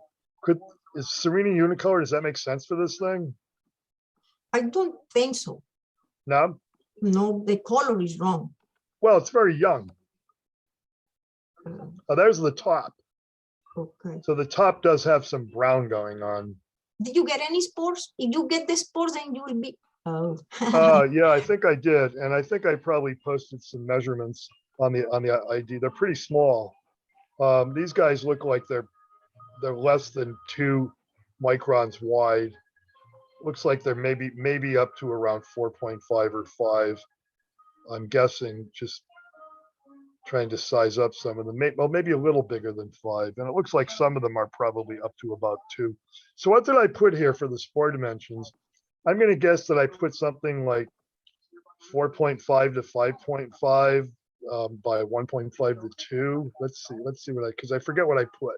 Is Serena Unicolor, does that make sense for this thing? I don't think so. No? No, the color is wrong. Well, it's very young. Oh, there's the top. Okay. So the top does have some brown going on. Did you get any spores? If you get the spores, then you will be, oh. Yeah, I think I did. And I think I probably posted some measurements on the ID. They're pretty small. These guys look like they're less than 2 microns wide. Looks like they're maybe up to around 4.5 or 5. I'm guessing, just trying to size up some of them. Well, maybe a little bigger than 5. And it looks like some of them are probably up to about 2. So what did I put here for the spore dimensions? I'm going to guess that I put something like 4.5 to 5.5 by 1.5 to 2. Let's see what because I forget what I put.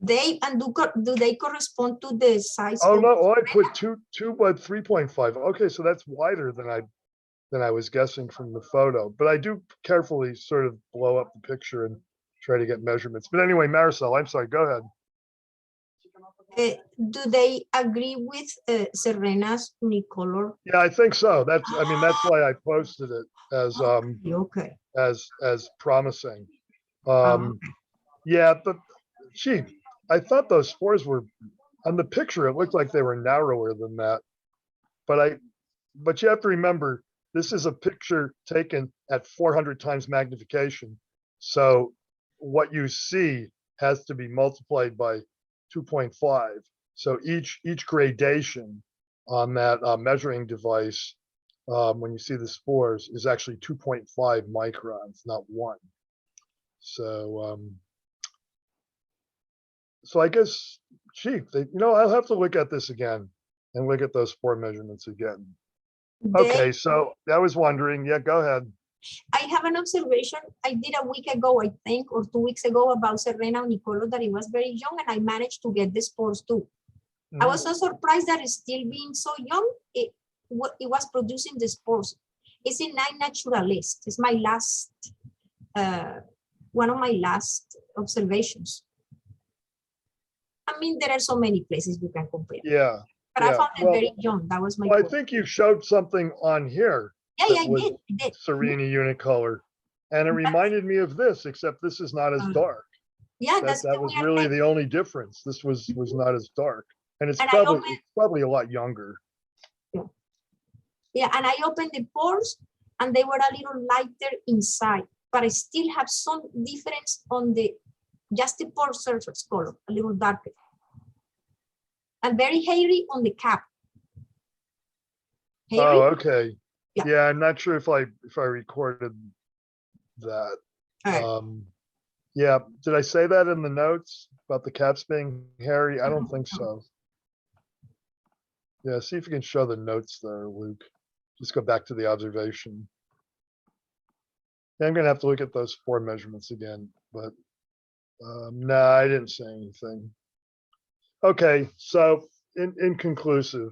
Do they correspond to the size? Oh of no, I put 2 by 3.5. Okay, so that's wider than I was guessing from the photo. But I do carefully sort of blow up the picture and try to get measurements. But anyway, Marisol, I'm sorry, go ahead. Do they agree with Serena's unicolor? Yeah, I think so. That's why I posted it as Okay. as promising. Okay. Yeah, but gee, I thought those spores were on the picture. It looked like they were narrower than that. But you have to remember, this is a picture taken at 400 times magnification. So what you see has to be multiplied by 2.5. So each gradation on that measuring device, when you see the spores, is actually 2.5 microns, not 1. So I guess, gee, I'll have to look at this again and look at those spore measurements again. Okay, so I was wondering, yeah, go ahead. I have an observation I did a week ago, I think, or 2 weeks ago, about Serena unicolor, that it was very young, and I managed to get the spores too. I was so surprised that it's still being so young. It was producing the spores. It's in Nine Naturalist. It's my last, one of my last observations. I mean, there are so many places you can compare. Yeah. But I found it very young. That was my Well, I point. think you showed something on here. Yeah, that I was did. Serena unicolor. And it reminded me of this, except this is not as dark. Yeah, That was really the only difference. This was not as dark. And it's probably a lot younger. Yeah, and I opened the pores and they were a little lighter inside, but I still have some difference on just the pore surface color, a little darker. And very hairy on the cap. Hairy? Oh, okay. Yeah. Yeah, I'm not sure if I recorded that. Right. Yeah, did I say that in the notes about the caps being hairy? I don't think so. Yeah, see if you can show the notes there, Luke. Just go back to the observation. Yeah, I'm gonna have to look at those spore measurements again, but no, I didn't say anything. Okay, so inconclusive,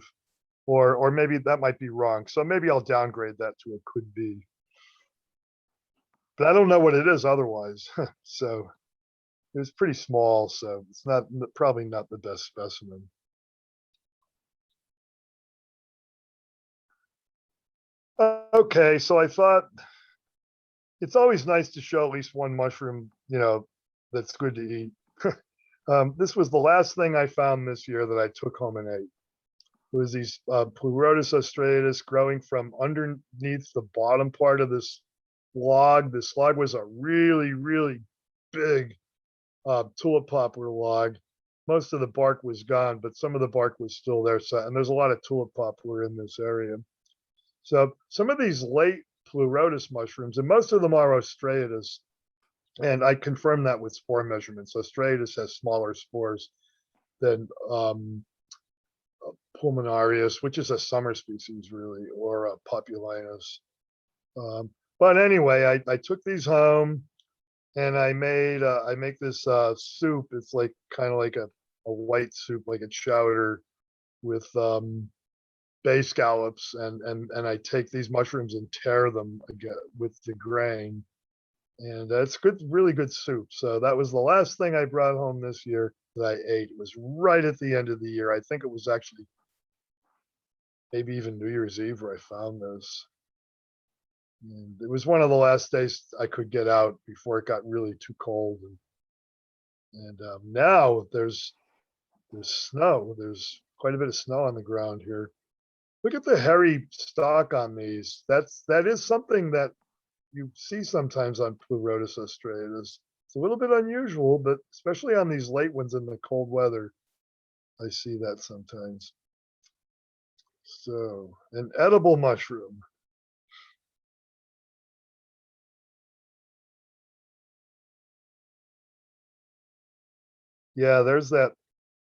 or maybe that might be wrong. So maybe I'll downgrade that to a could be. But I don't know what it is otherwise. So it was pretty small, so it's probably not the best specimen. Okay, so I thought it's always nice to show at least one mushroom, that's good to eat. This was the last thing I found this year that I took home and ate. It was these Pleurotus austratus growing from underneath the bottom part of this log. This log was a really, really big tulip poplar log. Most of the bark was gone, but some of the bark was still there. So, and there's a lot of tulip poplar in this area. So some of these late Pleurotus mushrooms, and most of them are Ostreatus, and I confirmed that with spore measurements. Ostreatus has smaller spores than Pulmonarius, which is a summer species really, or Populinus. But anyway, I took these home and I make this soup. It's like kind of like a white soup, like a chowder with bay scallops, and I take these mushrooms and tear them again with the grain. And it's good, really good soup. So that was the last thing I brought home this year that I ate. It was right at the end of the year. I think it was actually maybe even New Year's Eve where I found this. And it was one of the last days I could get out before it got really too cold. And now there's snow. There's quite a bit of snow on the ground here. Look at the hairy stalk on these. That is something that you see sometimes on Pleurotus australis. It's a little bit unusual, but especially on these late ones in the cold weather, I see that sometimes. So, an edible mushroom. Yeah, there's that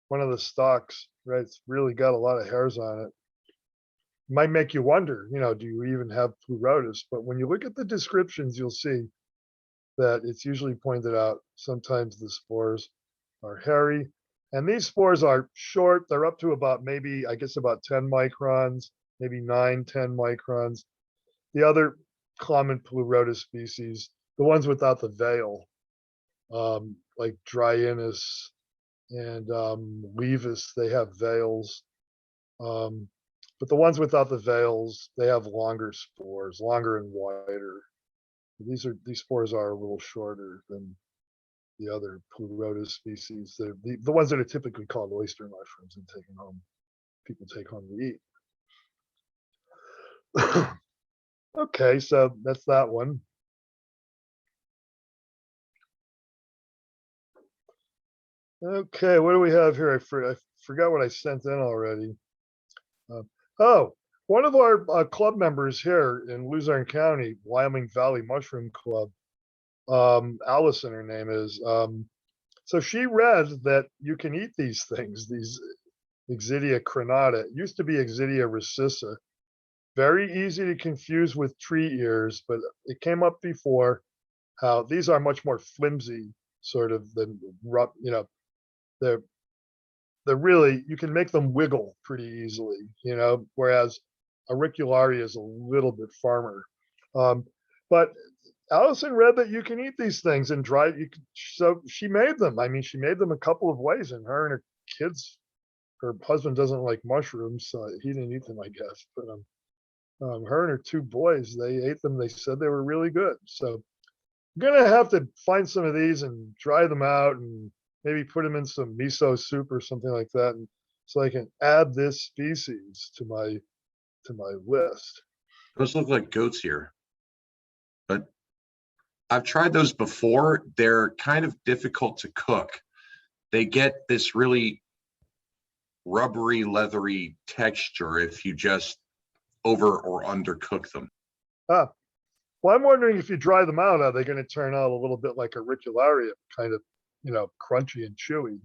one of the stalks, right? It's really got a lot of hairs on it. Might make you wonder, do you even have Pleurotus? But when you look at the descriptions, you'll see that it's usually pointed out sometimes the spores are hairy. And these spores are short. They're up to about maybe, I guess, about 10 microns, maybe 9, 10 microns. The other common Pleurotus species, the ones without the veil, like Dryaenus and Leavis, they have veils. But the ones without the veils, they have longer spores, longer and wider. These spores are a little shorter than the other Pleurotus species. They're the ones that are typically called oyster mushrooms and people take home to eat. Okay, so that's that one. Okay, what do we have here? I forgot what I sent in already. Oh, one of our club members here in Luzerne County, Wyoming Valley Mushroom Club, Allison, her name is. So she read that you can eat these things, these Exidia crenata. It used to be Exidia recissa. Very easy to confuse with tree ears, but it came up before how these are much more flimsy, sort of than rough. They're really, you can make them wiggle pretty easily, whereas auricularia is a little bit firmer. But Allison read that you can eat these things and dry. So she made them. I mean, she made them a couple of ways, and her and her kids, her husband doesn't like mushrooms, so he didn't eat them, I guess. But her and her 2 boys, they ate them. They said they were really good. So I'm gonna have to find some of these and dry them out and maybe put them in some miso soup or something like that, and so I can add this species to my list. Those look like goats here, but I've tried those before. They're kind of difficult to cook. They get this really rubbery, leathery texture if you just over or undercook them. Well, I'm wondering if you dry them out, are they going to turn out a little bit like auricularia, kind of, crunchy and chewy?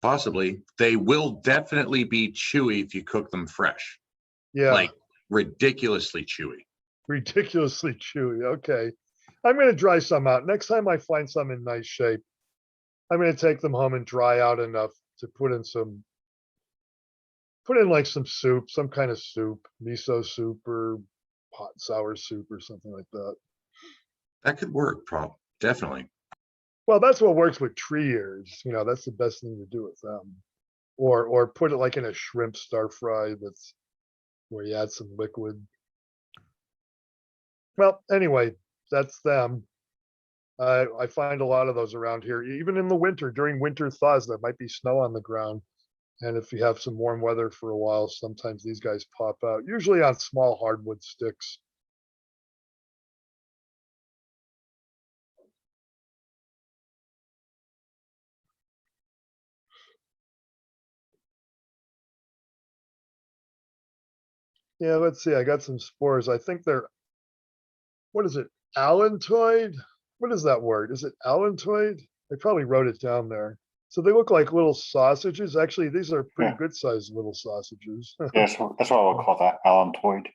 Possibly. They will definitely be chewy if you cook them fresh. Yeah. Like ridiculously chewy. Ridiculously chewy. Okay. I'm going to dry some out. Next time I find some in nice shape, I'm going to take them home and dry out enough to put in like some soup, some kind of soup, miso soup or hot and sour soup or something like that. That could work, definitely. Well, that's what works with tree ears. That's the best thing to do with them. Or put it like in a shrimp stir fry where you add some liquid. Well, anyway, that's them. I find a lot of those around here, even in the winter. During winter thaws, there might be snow on the ground. And if you have some warm weather for a while, sometimes these guys pop out, usually on small hardwood sticks. Yeah, let's see. I got some spores. I think they're, what is it? Allantoid? What is that word? Is it allantoid? I probably wrote it down there. So they look like little sausages. Actually, these are pretty good sized little sausages. Yeah, so that's what I would call that, allantoid.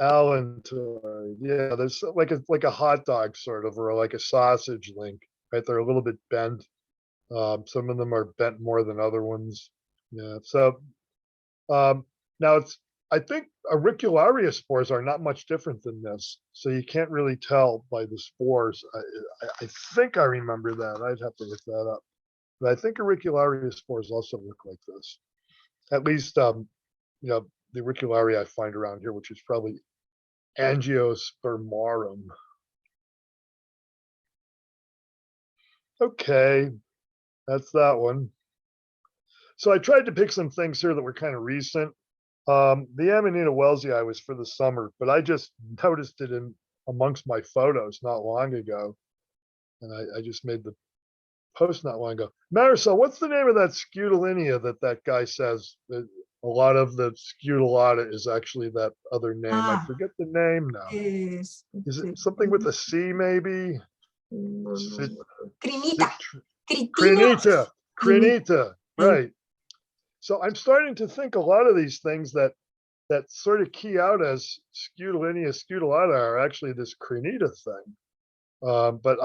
Allantoid. Yeah, there's like a hot dog sort of, or like a sausage link, right? They're a little bit bent. Some of them are bent more than other ones. Yeah. So now I think auricularia spores are not much different than this. So you can't really tell by the spores. I think I remember that. I'd have to look that up. But I think auricularia spores also look like this. At least, the auricularia I find around here, which is probably Angiospermarum. Okay, that's that one. So I tried to pick some things here that were kind of recent. The Amanita Wellsii was for the summer, but I just noticed it in amongst my photos not long ago. And I just made the post not long ago. Marisol, what's the name of that Scutellaria that guy says? That a lot of the Scutellata is actually that other name. I Ah. forget the name now. Is it something with a C maybe? Crinita. Crinita. Crinita. Mm. Right. So I'm starting to think a lot of these things that sort of key out as Scutellaria scutellata are actually this Crinita thing. But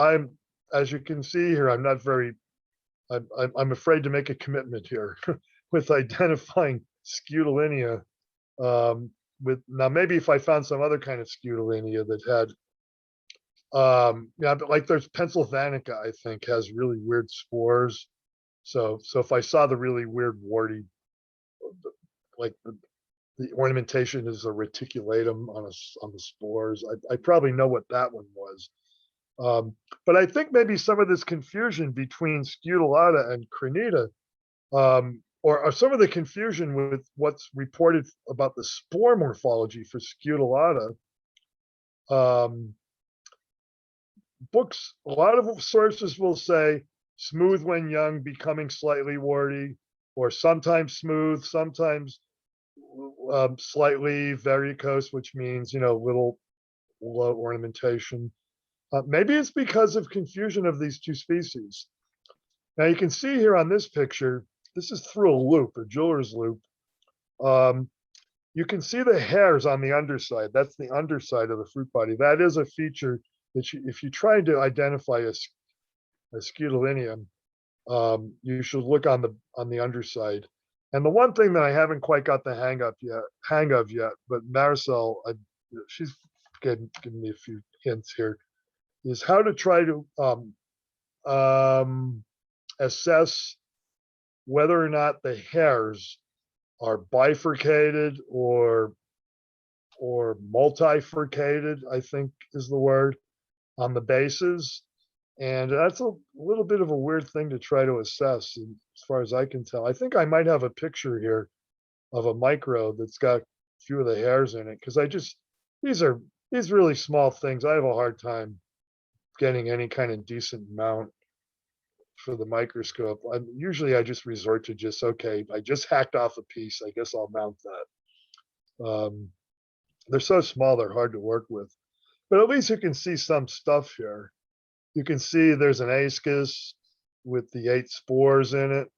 as you can see here, I'm not very, I'm afraid to make a commitment here with identifying Scutellaria. Now maybe if I found some other kind of Scutellaria that had, yeah, but like there's Pennsylvanica, I think has really weird spores. So if I saw the really weird warty, like the ornamentation is a reticulatum on the spores, I probably know what that one was. But I think maybe some of this confusion between Scutellata and Crinita, or some of the confusion with what's reported about the spore morphology for Scutellata, books, a lot of sources will say smooth when young, becoming slightly warty, or sometimes smooth, sometimes slightly varicose, which means, little low ornamentation. Maybe it's because of confusion of these two species. Now you can see here on this picture, this is through a loop, a jeweler's loop. You can see the hairs on the underside. That's the underside of the fruit body. That is a feature that if you try to identify a Scutellaria, you should look on the underside. And the one thing that I haven't quite got the hang of yet, but Marisol, she's given me a few hints here, is how to try to assess whether or not the hairs are bifurcated or multifurcated, I think is the word, on the bases. And that's a little bit of a weird thing to try to assess, as far as I can tell. I think I might have a picture here of a micro that's got a few of the hairs in it, because these really small things. I have a hard time getting any kind of decent mount for the microscope. Usually I just resort to okay, I just hacked off a piece, I guess I'll mount that. They're so small, they're hard to work with. But at least you can see some stuff here. You can see there's an ascus with the 8 spores in it.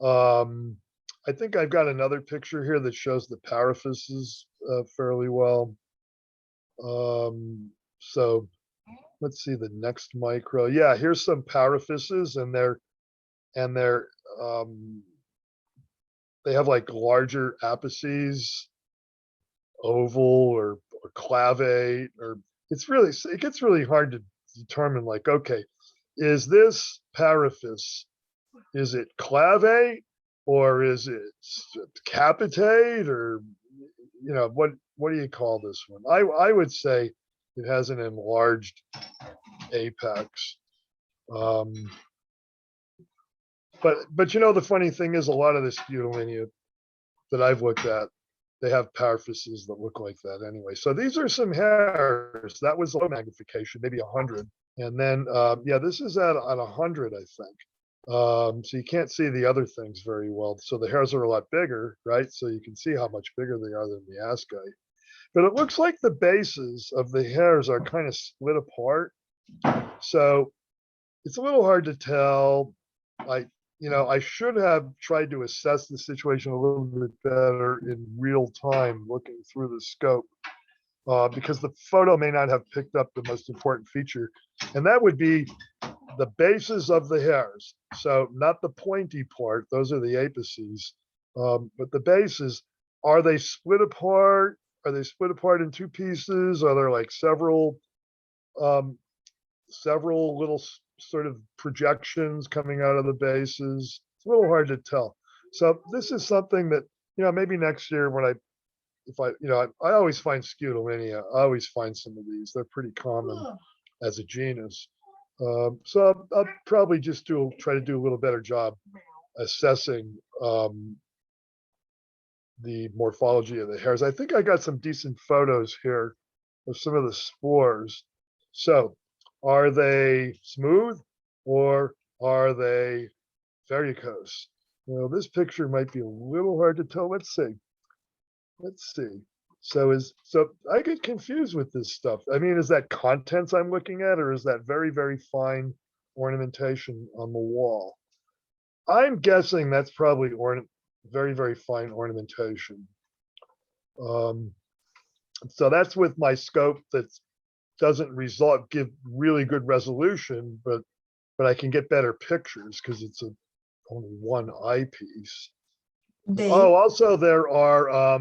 I think I've got another picture here that shows the paraphyses fairly well. So let's see the next micro. Yeah, here's some paraphyses, and they have like larger apices, oval or clavate, or it gets really hard to determine, like, okay, is this paraphyse, is it clavate or is it capitate, or what do you call this one? I would say it has an enlarged apex. But the funny thing is, a lot of the Scutellaria that I've looked at, they have paraphyses that look like that anyway. So these are some hairs. That was low magnification, maybe 100. And then, yeah, this is at 100, I think. So you can't see the other things very well. So the hairs are a lot bigger, right? So you can see how much bigger they are than the ascite. But it looks like the bases of the hairs are kind of split apart. So it's a little hard to tell. I should have tried to assess the situation a little bit better in real time, looking through the scope, because the photo may not have picked up the most important feature, and that would be the bases of the hairs. So not the pointy part, those are the apices, but the bases, are they split apart? Are they split apart in 2 pieces? Are there like several little sort of projections coming out of the bases? It's a little hard to tell. So this is something that, maybe next year when I always find Scutellaria, I always find some of these, they're pretty common as a genus. So I'll probably just try to do a little better job assessing the morphology of the hairs. I think I got some decent photos here of some of the spores. So are they smooth or are they varicose? Well, this picture might be a little hard to tell. Let's see. Let's see. So I get confused with this stuff. I mean, is that contents I'm looking at, or is that very, very fine ornamentation on the wall? I'm guessing that's probably very, very fine ornamentation. So that's with my scope that doesn't give really good resolution, but I can get better pictures because it's only one eyepiece. They, Oh, also there are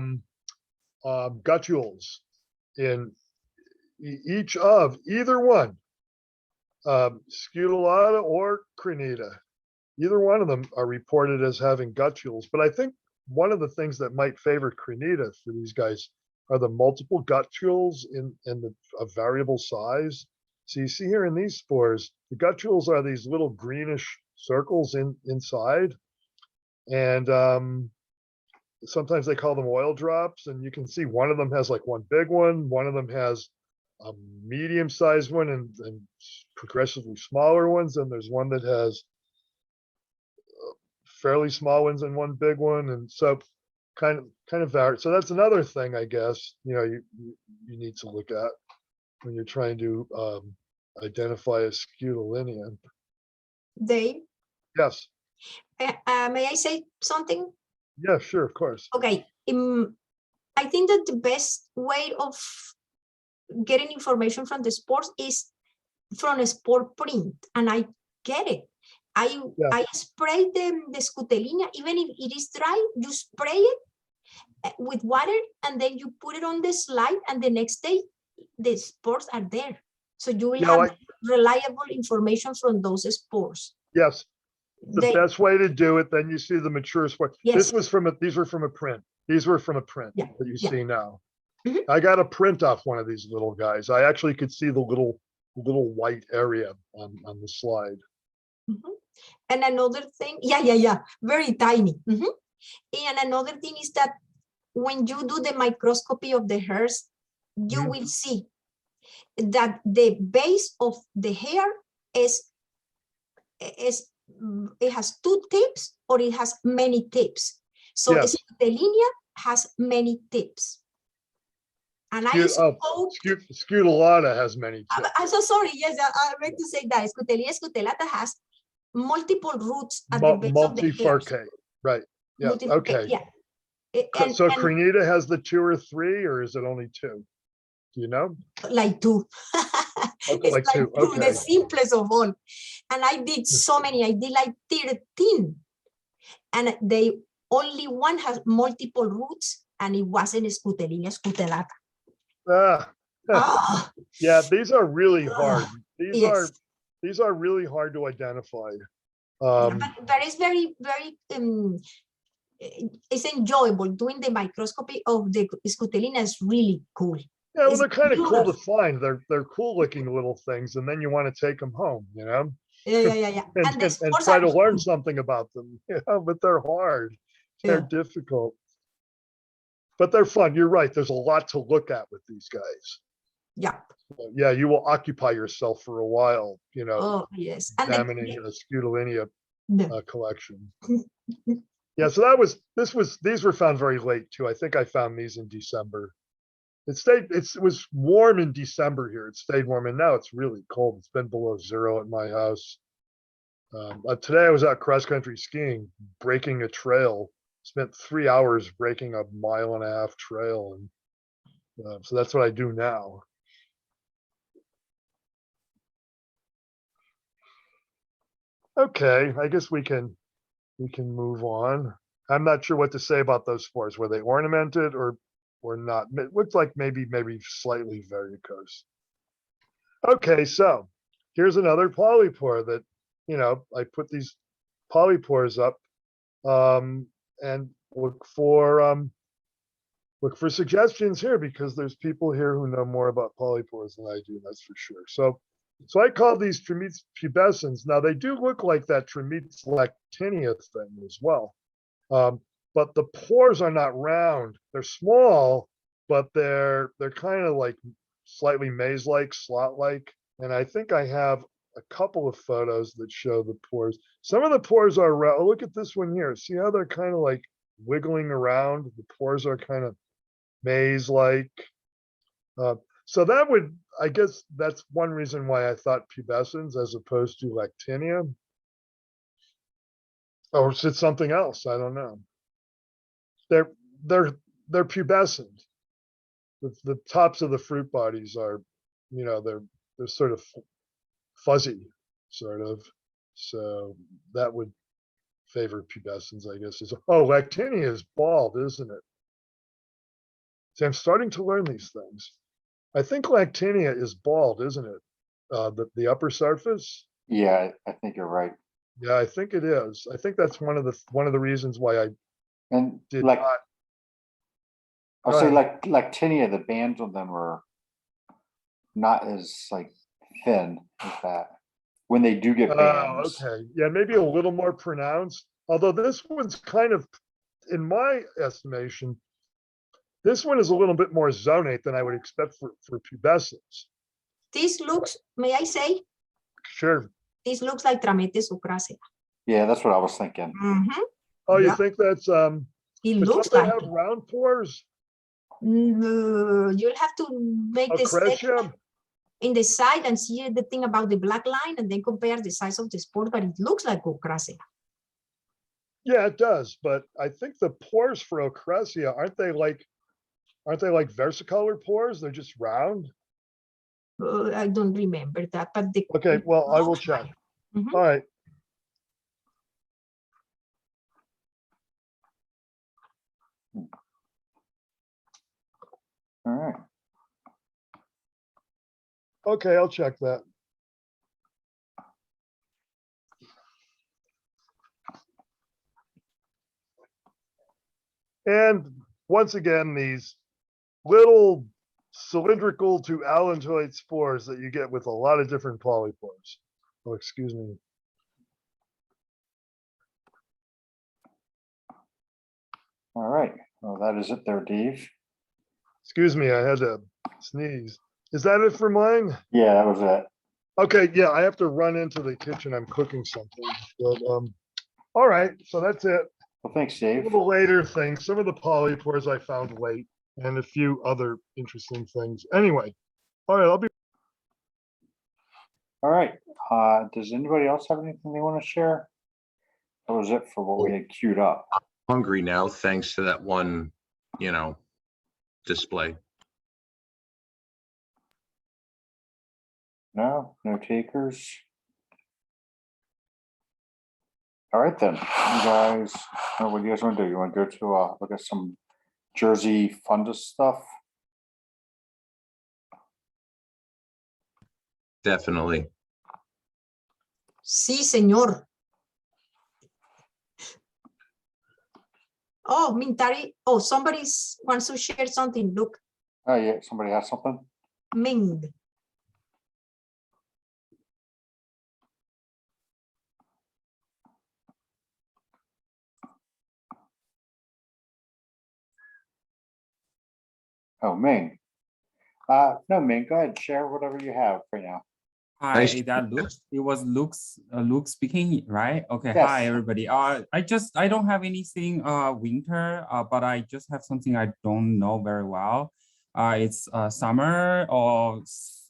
gutules in each of either one, Scutellata or Crenita. Either one of them are reported as having gutules, but I think one of the things that might favor Crenita for these guys are the multiple gutules in a variable size. So you see here in these spores, the gutules are these little greenish circles inside, and sometimes they call them oil drops, and you can see one of them has like one big one of them has a medium-sized one, and progressively smaller ones, and there's one that has fairly small ones and one big one, and so kind of vary. So that's another thing, I guess, you need to look at when you're trying to identify a scutellinia. they, Yes. may I say something? Yeah, sure, of course. Okay, I think that the best way of getting information from the spores is from a spore print, and I get it. I spray the scutellinia, even if it is dry, you spray it with water, and then you put it on the slide, and the next day the spores are there. So you will have reliable information from those spores. Yes, the best way to do it. Then you see the mature spore. Yes. These were from a print. These were from a print Yeah, that you yeah. see now. Mhm. I got a print off one of these little guys. I actually could see the little white area on the slide. Mhm. And another thing, yeah, very tiny. Mhm. And another thing is that when you do the microscopy of the hairs, you Mhm. will see that the base of the hair it has two tips, or it has many tips. So Yes. Scutellinia has many tips. And Scutellata has many tips. I'm so sorry. Yes, I meant to say that Scutellia scutellata has multiple roots at the base of the hairs. Multifurcate, right? Yeah. Okay. Yeah. So Crenita has the 2 or 3, or is it only 2? Do you know? Like 2. Okay, It's like 2. the Okay. simplest of all. And I did so many. I did like 13, and they only one has multiple roots, and it wasn't Scutellinia scutellata. Oh, Yeah, these are really hard. yes. These are really hard to identify. Yeah, but it's very, very it's enjoyable. Doing the microscopy of the Scutellinia is really cool. Yeah, well, It's they're kind of cool to beautiful. find. They're cool looking little things, and then you want to take them home, Yeah. and try to learn something about them. But they're hard. They're difficult. But they're fun. You're right. There's a lot to look at with these guys. Yeah. Yeah, you will occupy yourself for a while, Oh, yes. examining a Scutellinia collection. Yeah. Yeah, so these were found very late too. I think I found these in December. It was warm in December here. It stayed warm, and now it's really cold. It's been below 0 at my house. Today I was out cross country skiing, breaking a trail. Spent 3 hours breaking a 1.5-mile trail, and so that's what I do now. Okay, I guess we can move on. I'm not sure what to say about those spores. Were they ornamented or not? It looks like maybe slightly varicose. Okay, so here's another polypore that, I put these polypores up and look for suggestions here, because there's people here who know more about polypores than I do, that's for sure. So So I call these Tremites pubescens. Now they do look like that Tremites lactinia thing as well. But the pores are not round. They're small, but they're kind of like slightly maze-like, slot-like. And I think I have a couple of photos that show the pores. Some of the pores are round. Oh, look at this one here. See how they're kind of like wiggling around? The pores are kind of maze-like. So that would, I guess that's one reason why I thought pubescens as opposed to lactinia. Or is it something else? I don't know. They're pubescent. The tops of the fruit bodies are, you know, they're sort of fuzzy, sort of. So that would favor pubescens, I guess. Lactinia is bald, isn't it? See, I'm starting to learn these things. I think lactinia is bald, isn't it? The upper surface. Yeah, I think you're right. Yeah, I think it is. I think that's one of the reasons why I And did like, not. I'll Go say ahead. like lactinia, the bands on them are not as like thin as that. When they do get Oh, bands, okay. Yeah, maybe a little more pronounced. Although this one's kind of, in my estimation, this one is a little bit more zonate than I would expect for pubescens. This looks, may I say, Sure. this looks like Trametes ocracea. yeah, that's what I was thinking. Oh, you Yeah. think that's It but looks don't they like have it. round pores? You'll have to make the step Ocretia? in the side and see the thing about the black line and then compare the size of the spore, but it looks like ocracea. Yeah, it does. But I think the pores for Ocretia, aren't they like versicolor pores? They're just round. I don't remember that, but the Okay, well, I will looks check. like it. All right. All right. Okay, I'll check that. And once again, these little cylindrical to allantoid spores that you get with a lot of different polypores. Oh, excuse me. All right. Well, that is it there, Dave. Excuse me, I had to sneeze. Is that it for mine? Yeah, that was it. Okay, yeah, I have to run into the kitchen. I'm cooking something. But all right, so that's it. Well, thanks, A Dave. little later things, some of the polypores I found late, and a few other interesting things. Anyway, all right, I'll be. All right. Does anybody else have anything they want to share? That was it for what we had queued up. Hungry now, thanks to that one, display. No takers. All right then, you guys. What do you guys want to do? You want to go to look at some Jersey fundus stuff? Definitely. Sí, señor. Oh, Mintari. Oh, somebody wants to share something. Look, Oh yeah, somebody has something. Ming. Oh, Ming. No, Ming. Go ahead, share whatever you have right now. Hi, Nice. is that Luke? It was Luke speaking, right? Okay. Yes. Hi, everybody. I don't have anything winter, but I just have something I don't know very well. It's summer or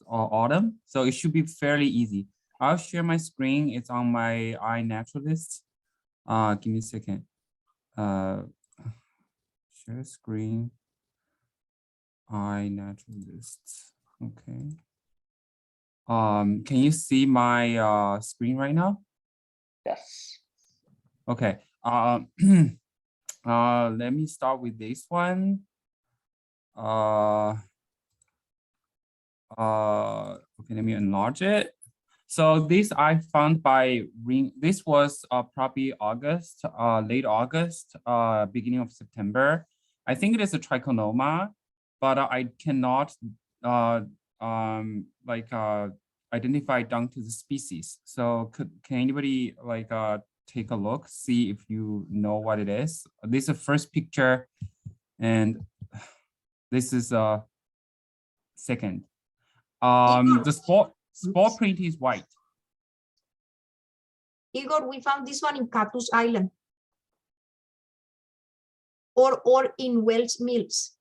autumn, so it should be fairly easy. I'll share my screen. It's on my iNaturalist. Give me a second. Share screen. iNaturalist. Okay. Can you see my screen right now? Yes. Okay. Let me start with this one. Okay, let me enlarge it. So this I found by ring. This was probably August, late August, beginning of September. I think it is a trichonoma, but I cannot identify down to the species. So can anybody like take a look, see if you know what it is? This is the first picture, and this is a second. The spore print is white. Igor, we found this one in Cactus Island. Or in Wells Mills.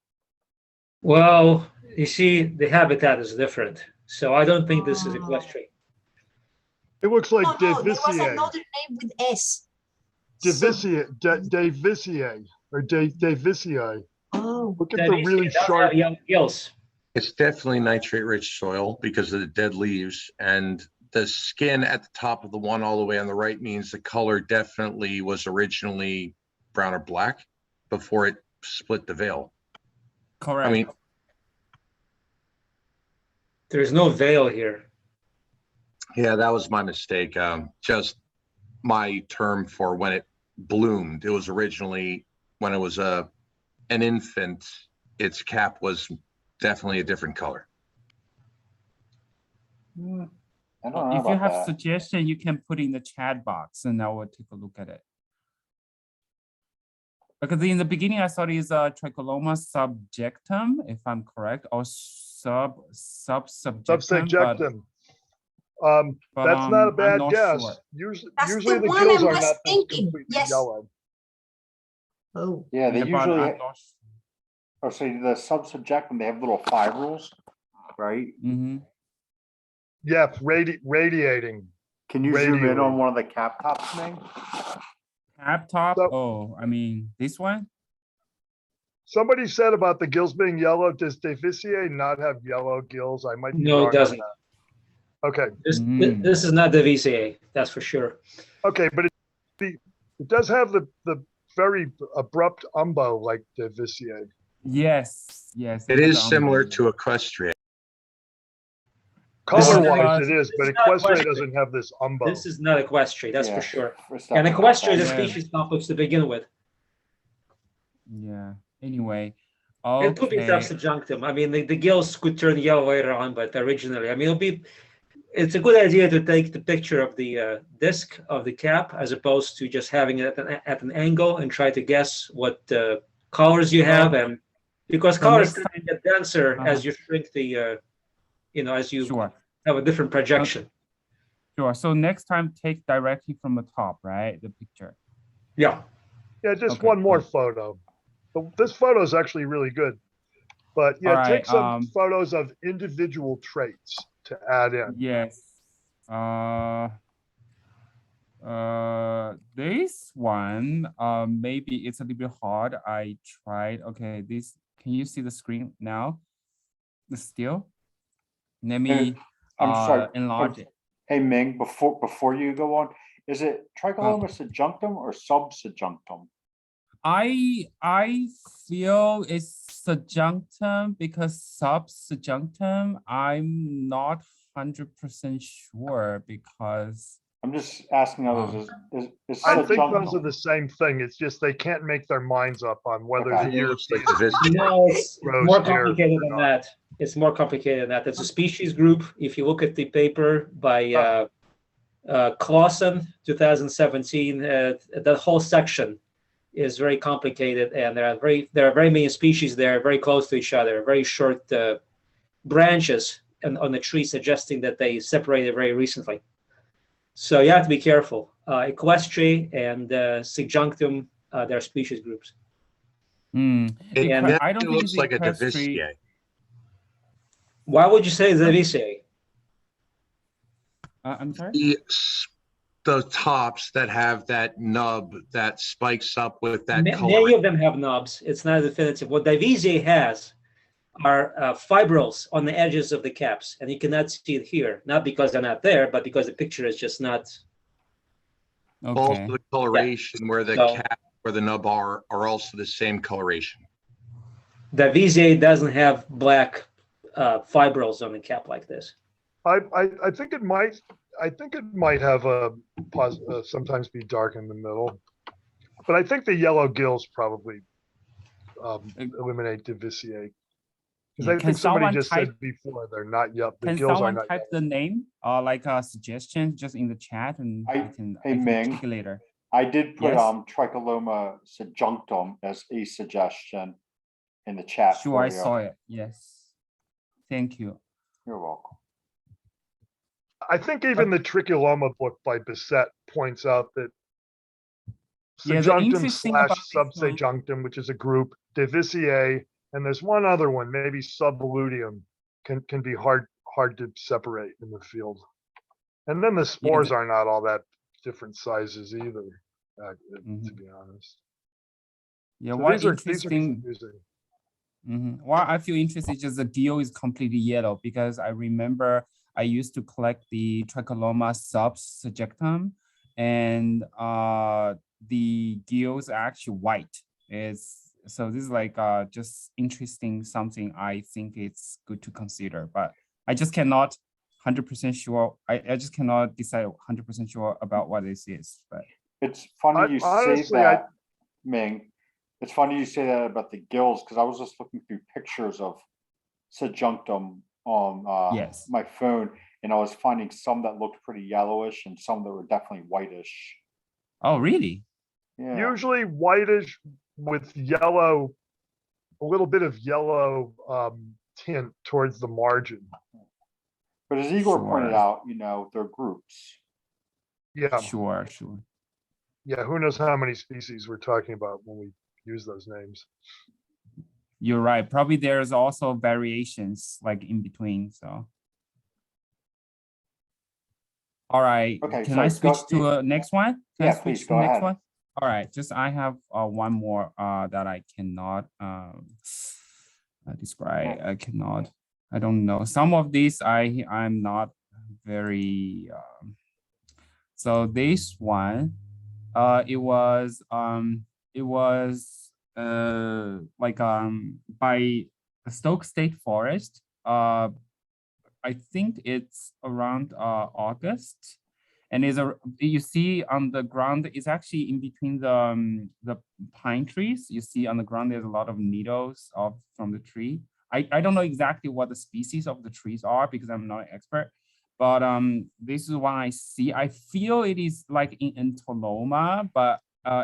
Well, you see, the habitat is different, so I don't think this is equestrian. It looks like No, there was Daviciae. another name with S. Daviciae or Daviciae. Oh, Look at the really It does have sharp. yellow gills. It's definitely nitrate-rich soil because of the dead leaves, and the skin at the top of the one all the way on the right means the color definitely was originally brown or black before it split the veil. Correct. I mean, There's no veil here. yeah, that was my mistake. Just my term for when it bloomed. It was originally when it was an infant, its cap was definitely a different color. I don't know If you about have that. suggestion, you can put in the chat box and I will take a look at it. Because in the beginning, I thought it's a Tricholoma subjectum, if I'm correct, or subsubjectum. Subsubjectum. But, That's not a I'm bad not guess. sure. That's Usually the the one gills I are was not this thinking. completely Yes. yellow. Oh, Yeah, they Yeah, but usually, I'm not or say the subsubjectum, they have little fibrils, right? Mhm. Yeah, radiating. Can you zoom in Radially. on one of the cap tops, Ming? Cap top. So- Oh, I mean, this one? Somebody said about the gills being yellow. Does Daviciae not have yellow gills? I might be No, wrong it on doesn't. that. Okay, This is not the VCA, that's for sure. okay, but it does have the very abrupt umbo like Daviciae. Yes, yes. It has is the similar umbrella. to equestrian. This is Color not- wise it is, but it's not equestriae equestrian. doesn't have this umbo. This is not equestrian, that's Yeah, for sure. it's And definitely not equestrian is a that. Yeah. species complex to begin with. Yeah. Anyway. It could be Okay. subsubjunctum. I mean, the gills could turn yellow later on, but originally, I mean, it's a good idea to take the picture of the disc of the cap as opposed to just having it at an angle and try to guess what colors you have, and because So colors next tend to get denser as Uh-huh. you shrink the, as you Sure. have a different projection. Sure. So next time, take directly from the top, right? The picture. Yeah. Yeah, just Okay, one more cool. photo. This photo is actually really good. But yeah, All take right, some photos of individual traits to add in. Yes. This one, maybe it's a little bit hard. I tried. Okay, can you see the screen now? Still? Let me I'm sorry. enlarge it. Hey, Ming, before you go on, is it Tricholoma subjunctum or subsubjunctum? I feel it's subjunctum because subsubjunctum, I'm not 100% sure because I'm just asking others, is I think those are subjunctum? the same thing. It's just they can't make their minds up on whether Okay. the It looks like European the vis- No, it's Gross more hair complicated or than not. that. It's more complicated than that. It's a species group. If you look at the paper by Clausen, 2017, the whole section is very complicated, and there are very many species there, very close to each other, very short branches on the tree, suggesting that they separated very recently. So you have to be careful. Equestriae and subjunctum, they're species groups. It And- I don't think looks it's like a equestrian. Daviciae. Why would you say the VCA? I'm sorry. The tops that have that nub that spikes up with that Many color. of them have knobs. It's not definitive. What Divisiae has are fibrils on the edges of the caps, and you cannot see it here, not because they're not there, but because the picture is just not. Okay. Also the coloration where the So- cap, where the nub are also the same coloration. Divisiae doesn't have black fibrils on the cap like this. I think it might. I think it might have a sometimes be dark in the middle, but I think the yellow gills probably eliminate Daviciae. Because Yeah, I can think somebody someone just type? said before, they're not yet, the Can gills are someone not type yet. the name or like a suggestion just in the chat, and I Hey, can Ming. check it later. I did put Yes. Tricholoма subjunctum as a suggestion in the chat Sure, for I you. saw it. Yes. Thank you. You're welcome. I think even the Trichuloma book by Bissett points out that Yeah, the subjunctum interesting slash about this one- subsubjunctum, which is a group, Divisiae, and there's one other one, maybe Subluteum, can be hard to separate in the field. And then the spores are not all that different sizes either, to Mhm. be honest. Yeah, So what these are interesting. confusing. What I feel interested is just the gill is completely yellow, because I remember I used to collect the Tricholoma subsubjectum, and the gills are actually white. So this is like just interesting, something I think it's good to consider, but I just cannot 100% sure. I just cannot decide 100% sure about what this is. But It's funny you say honestly, that, Ming. It's funny you say that about the gills, because I was just looking through pictures of subjunctum on yes. my phone, and I was finding some that looked pretty yellowish and some that were definitely whitish. Oh, really? Yeah. Usually whitish with yellow, a little bit of yellow tint towards the margin. But as Igor pointed Sure. out, they're groups. Yeah, Sure. yeah. Who knows how many species we're talking about when we use those names. You're right. Probably there's also variations like in between. So, all right. Okay, Can so I go- switch to a next one? Can Yeah, I switch please, to go the next ahead. one? All right. Just I have one more that I cannot describe. I cannot. I don't know. Some of these I'm not very. So this one, it was like by Stoke State Forest. I think it's around August, and you see on the ground, it's actually in between the pine trees. You see on the ground there's a lot of needles from the tree. I don't know exactly what the species of the trees are because I'm not an expert, but this is what I see. I feel it is like in Entoloma, but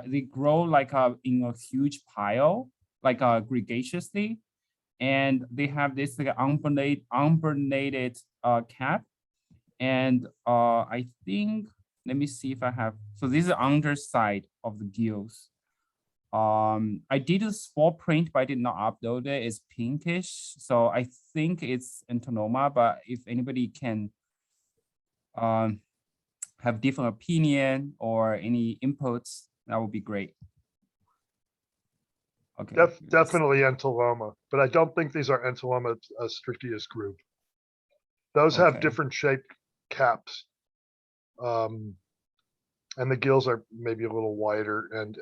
they grow like in a huge pile, like gregariously. And they have this like unburnated cap. And I think, let me see if I have, so this is the underside of the gills. I did a small print, but I did not upload it. It's pinkish. So I think it's Entonoma, but if anybody can have different opinion or any inputs, that would be great. Okay. Definitely Entoloma, but I don't think these are Entoloma strictius group. Those have Okay. different shaped caps. And the gills are maybe a little wider and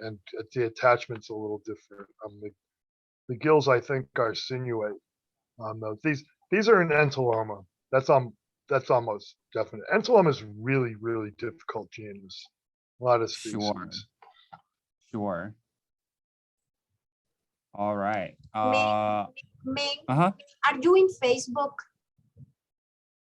the attachment's a little different. The gills I think are sinuate. These are an Entoloma. That's almost definite. Entoloma is really, really difficult genus. A lot of species. Sure. All right. Ming, Uh-huh. are you in Facebook?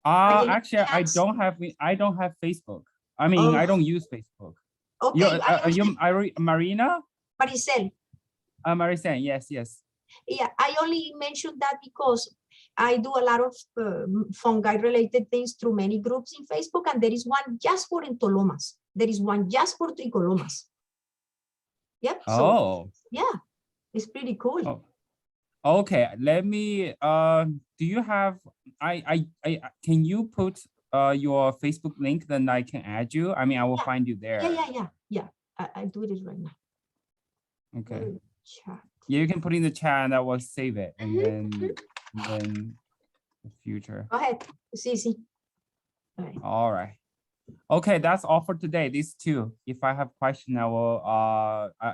any Actually, I chance? don't have Facebook. I mean, I Oh. don't use Facebook. Okay, Marina? Maricel. Maricel, yes. Yeah, I only mentioned that because I do a lot of fungi related things through many groups in Facebook, and there is one just for Entolomas. There is one just for Tricholomas. Yep. So Oh. yeah, it's pretty cool. Oh. Okay, let me, do you have, can you put your Facebook link, then I can add you? I mean, I will find you there. Yeah. I do it right now. Okay. Chat. Yeah, you can put in the chat and I will save it, and then the future. Go ahead. It's easy. All right. All right. Okay, that's all for today. These two. If I have question, I will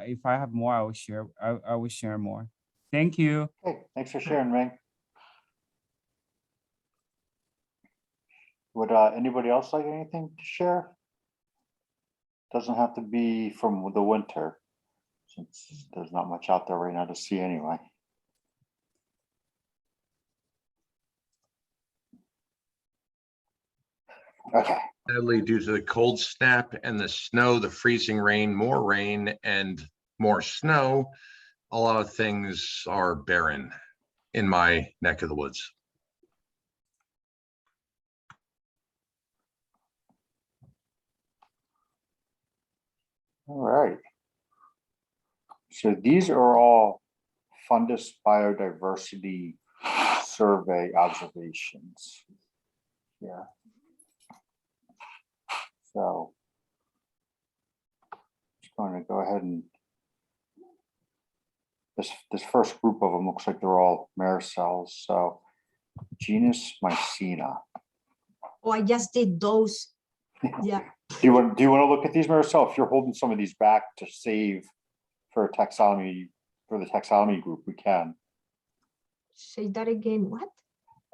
if I have more, I will share. I will share more. Thank you. Hey, thanks for sharing, Ming. Would anybody else like anything to share? Doesn't have to be from the winter, since there's not much out there right now to see anyway. Okay, Sadly, due to the cold snap and the snow, the freezing rain, and more snow, a lot of things are barren in my neck of the woods. all right. So these are all fundus biodiversity survey observations. Yeah. So just going to go ahead and this first group of them looks like they're all maricels. So genus Mycena. Oh, I just did those. Yeah. Do you want to look at these, Maricel? If you're holding some of these back to save for taxonomy, for the taxonomy group, we can. Say that again. What?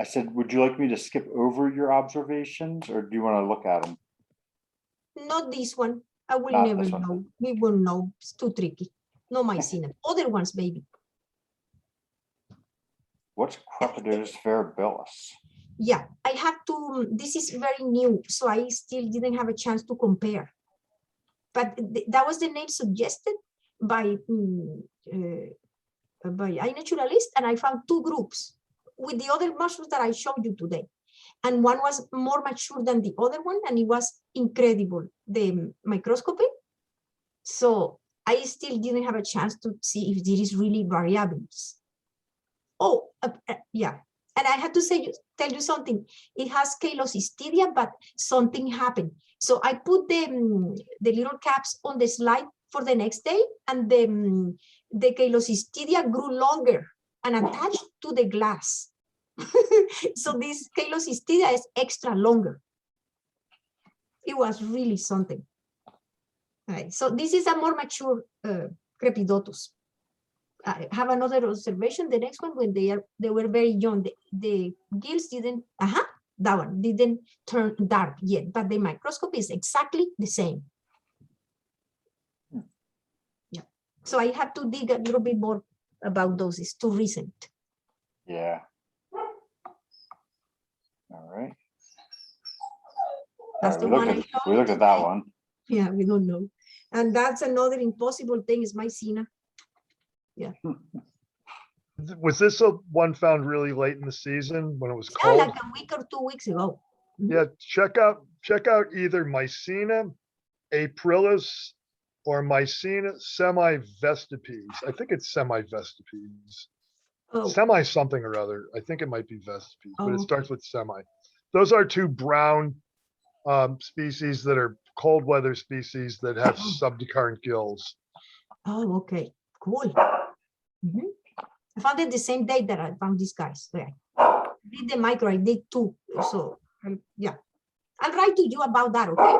I said, would you like me to skip over your observations, or do you want to look at them? Not this one. I will Not never this one. know. We will know. It's too tricky. No Mycena. Other ones, maybe. What's Crepidos variabilis? Yeah, I have to. This is very new, so I still didn't have a chance to compare. But that was the name suggested by iNaturalist, and I found two groups with the other mushrooms that I showed you today. And one was more mature than the other one, and it was incredible, the microscopy. So I still didn't have a chance to see if there is really variables. Oh, yeah. And I have to tell you something. It has Caelocystidia, but something happened. So I put the little caps on the slide for the next day, and the Caelocystidia grew longer and attached to the glass. So this Caelocystidia is extra longer. It was really something. All right. So this is a more mature Crepidotus. I have another observation. The next one, when they were very young, the gills didn't, that one didn't turn dark yet, but the microscope is exactly the same. Yeah. So I have to dig a little bit more about those. It's too recent. Yeah. All right. That's All the right, one I we showed looked you at that today. one. Yeah, we don't know. And that's another impossible thing is Mycena. Yeah. Was this one found really late in the season when it was Yeah, cold? like a week or 2 weeks ago. Yeah, check out either Mycena aprilis or Mycena semivestipes. I think it's semivestipes. Oh, Semi something or other. I think it might be vestipes, but it Oh. starts with semi. Those are two brown species that are cold weather species that have subdecurrent gills. oh, okay, cool. Mhm. I found it the same day that I found these guys. Yeah. Did the micro, I did two. So yeah, I'll write to you about that, okay?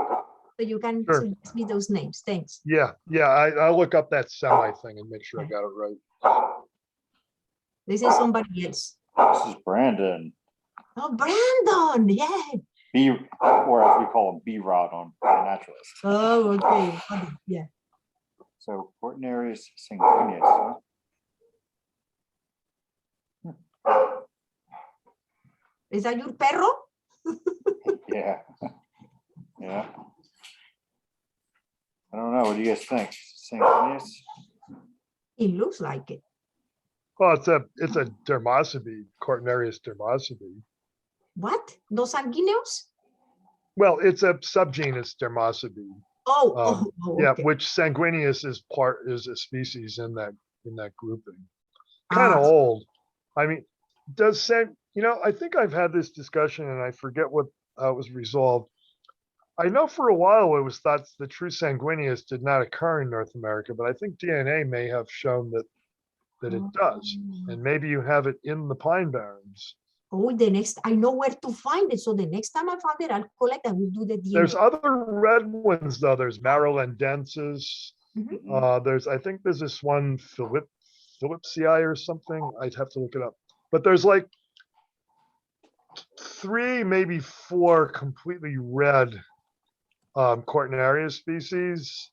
So you can Sure. suggest me those names. Thanks. Yeah, I'll look up that semi thing and make sure I got it right. This is somebody else. This is Brandon. Oh, Brandon, yeah. B, or as we call him, B-Rod on Naturalist. Oh, okay. Yeah. So Cortinarius sanguineus. Is that your perro? Yeah. Yeah. I don't know. What do you guys think? Sanguineus? It looks like it. Well, it's a dermosebe, Cortinarius dermosebe. What? Dos sanguíneos? Well, it's a subgenus dermosebe. Oh, Yeah, okay. which sanguineus is a species in that grouping. Kind of old. I mean, I think I've had this discussion and I forget how it was resolved. I know for a while it was thought the true sanguineus did not occur in North America, but I think DNA may have shown that it does. And maybe you have it in the Pine Barrens. Oh, I know where to find it. So the next time I find it, I'll collect and we'll do the DNA. There's other red ones though. There's Marolendensis. I think there's this one Phillipsii or something. I'd have to look it up. But there's like 3, maybe 4 completely red Cortinarius species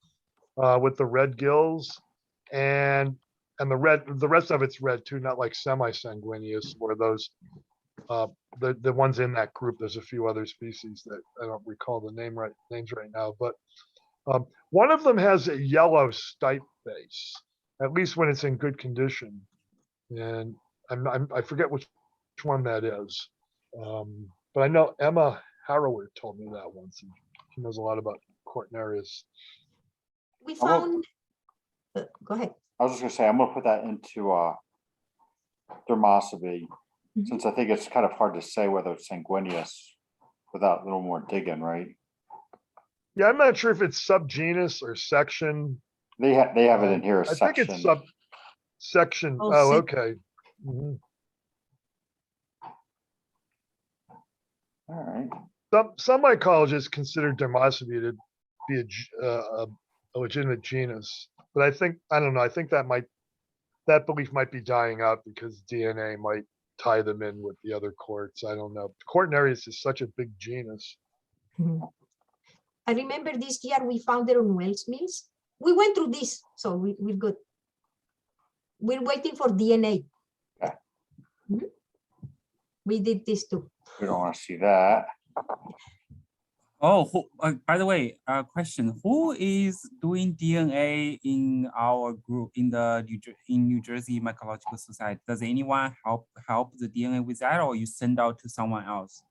with the red gills, and the rest of it's red too, not like semi-sanguineous, where those the ones in that group. There's a few other species that I don't recall the names right now, but one of them has a yellow stipe face, at least when it's in good condition. And I forget which one that is. But I know Emma Harrower told me that once. And she knows a lot about Cortinarius. We found, go ahead. I was just gonna say, I'm gonna put that into Dermosity, since I think it's kind of hard to say whether it's sanguineous without a little more digging, right? Yeah, I'm not sure if it's subgenus or section. They have it in here I as think section. it's section. Oh, Oh, sec- okay. Mhm. All right. Some mycologists consider Dermosity to be a legitimate genus, but I don't know. I think that belief might be dying out because DNA might tie them in with the other quartz. I don't know. Cortinarius is such a big genus. I remember this year we found it on Wells Mills. We went through this, so we're good. We're waiting for DNA. Okay. We did this too. We don't want to see that. Oh, by the way, question: who is doing DNA in our group in the New Jersey Mycological Society? Does anyone help the DNA with that, or you send out to someone else?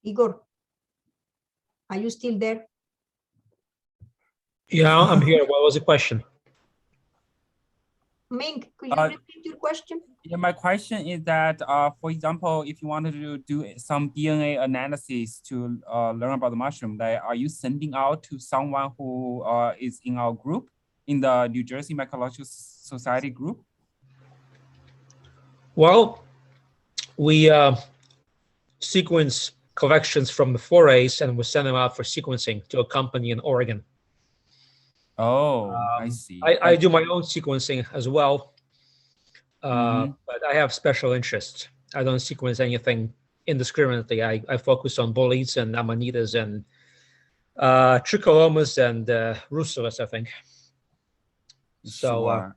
Igor, are you still there? Yeah, I'm here. What was the question? Ming, could you repeat your question? Yeah, my question is that, for example, if you wanted to do some DNA analysis to learn about the mushroom, that are you sending out to someone who is in our group, in the New Jersey Mycological Society group? Well, we sequence collections from the forays and we send them out for sequencing to a company in Oregon. Oh, I see. I do my own sequencing as well, but I have special interests. I don't sequence anything indiscriminately. I focus on bolides and amanitas and tricholomas and russulas, I think. So,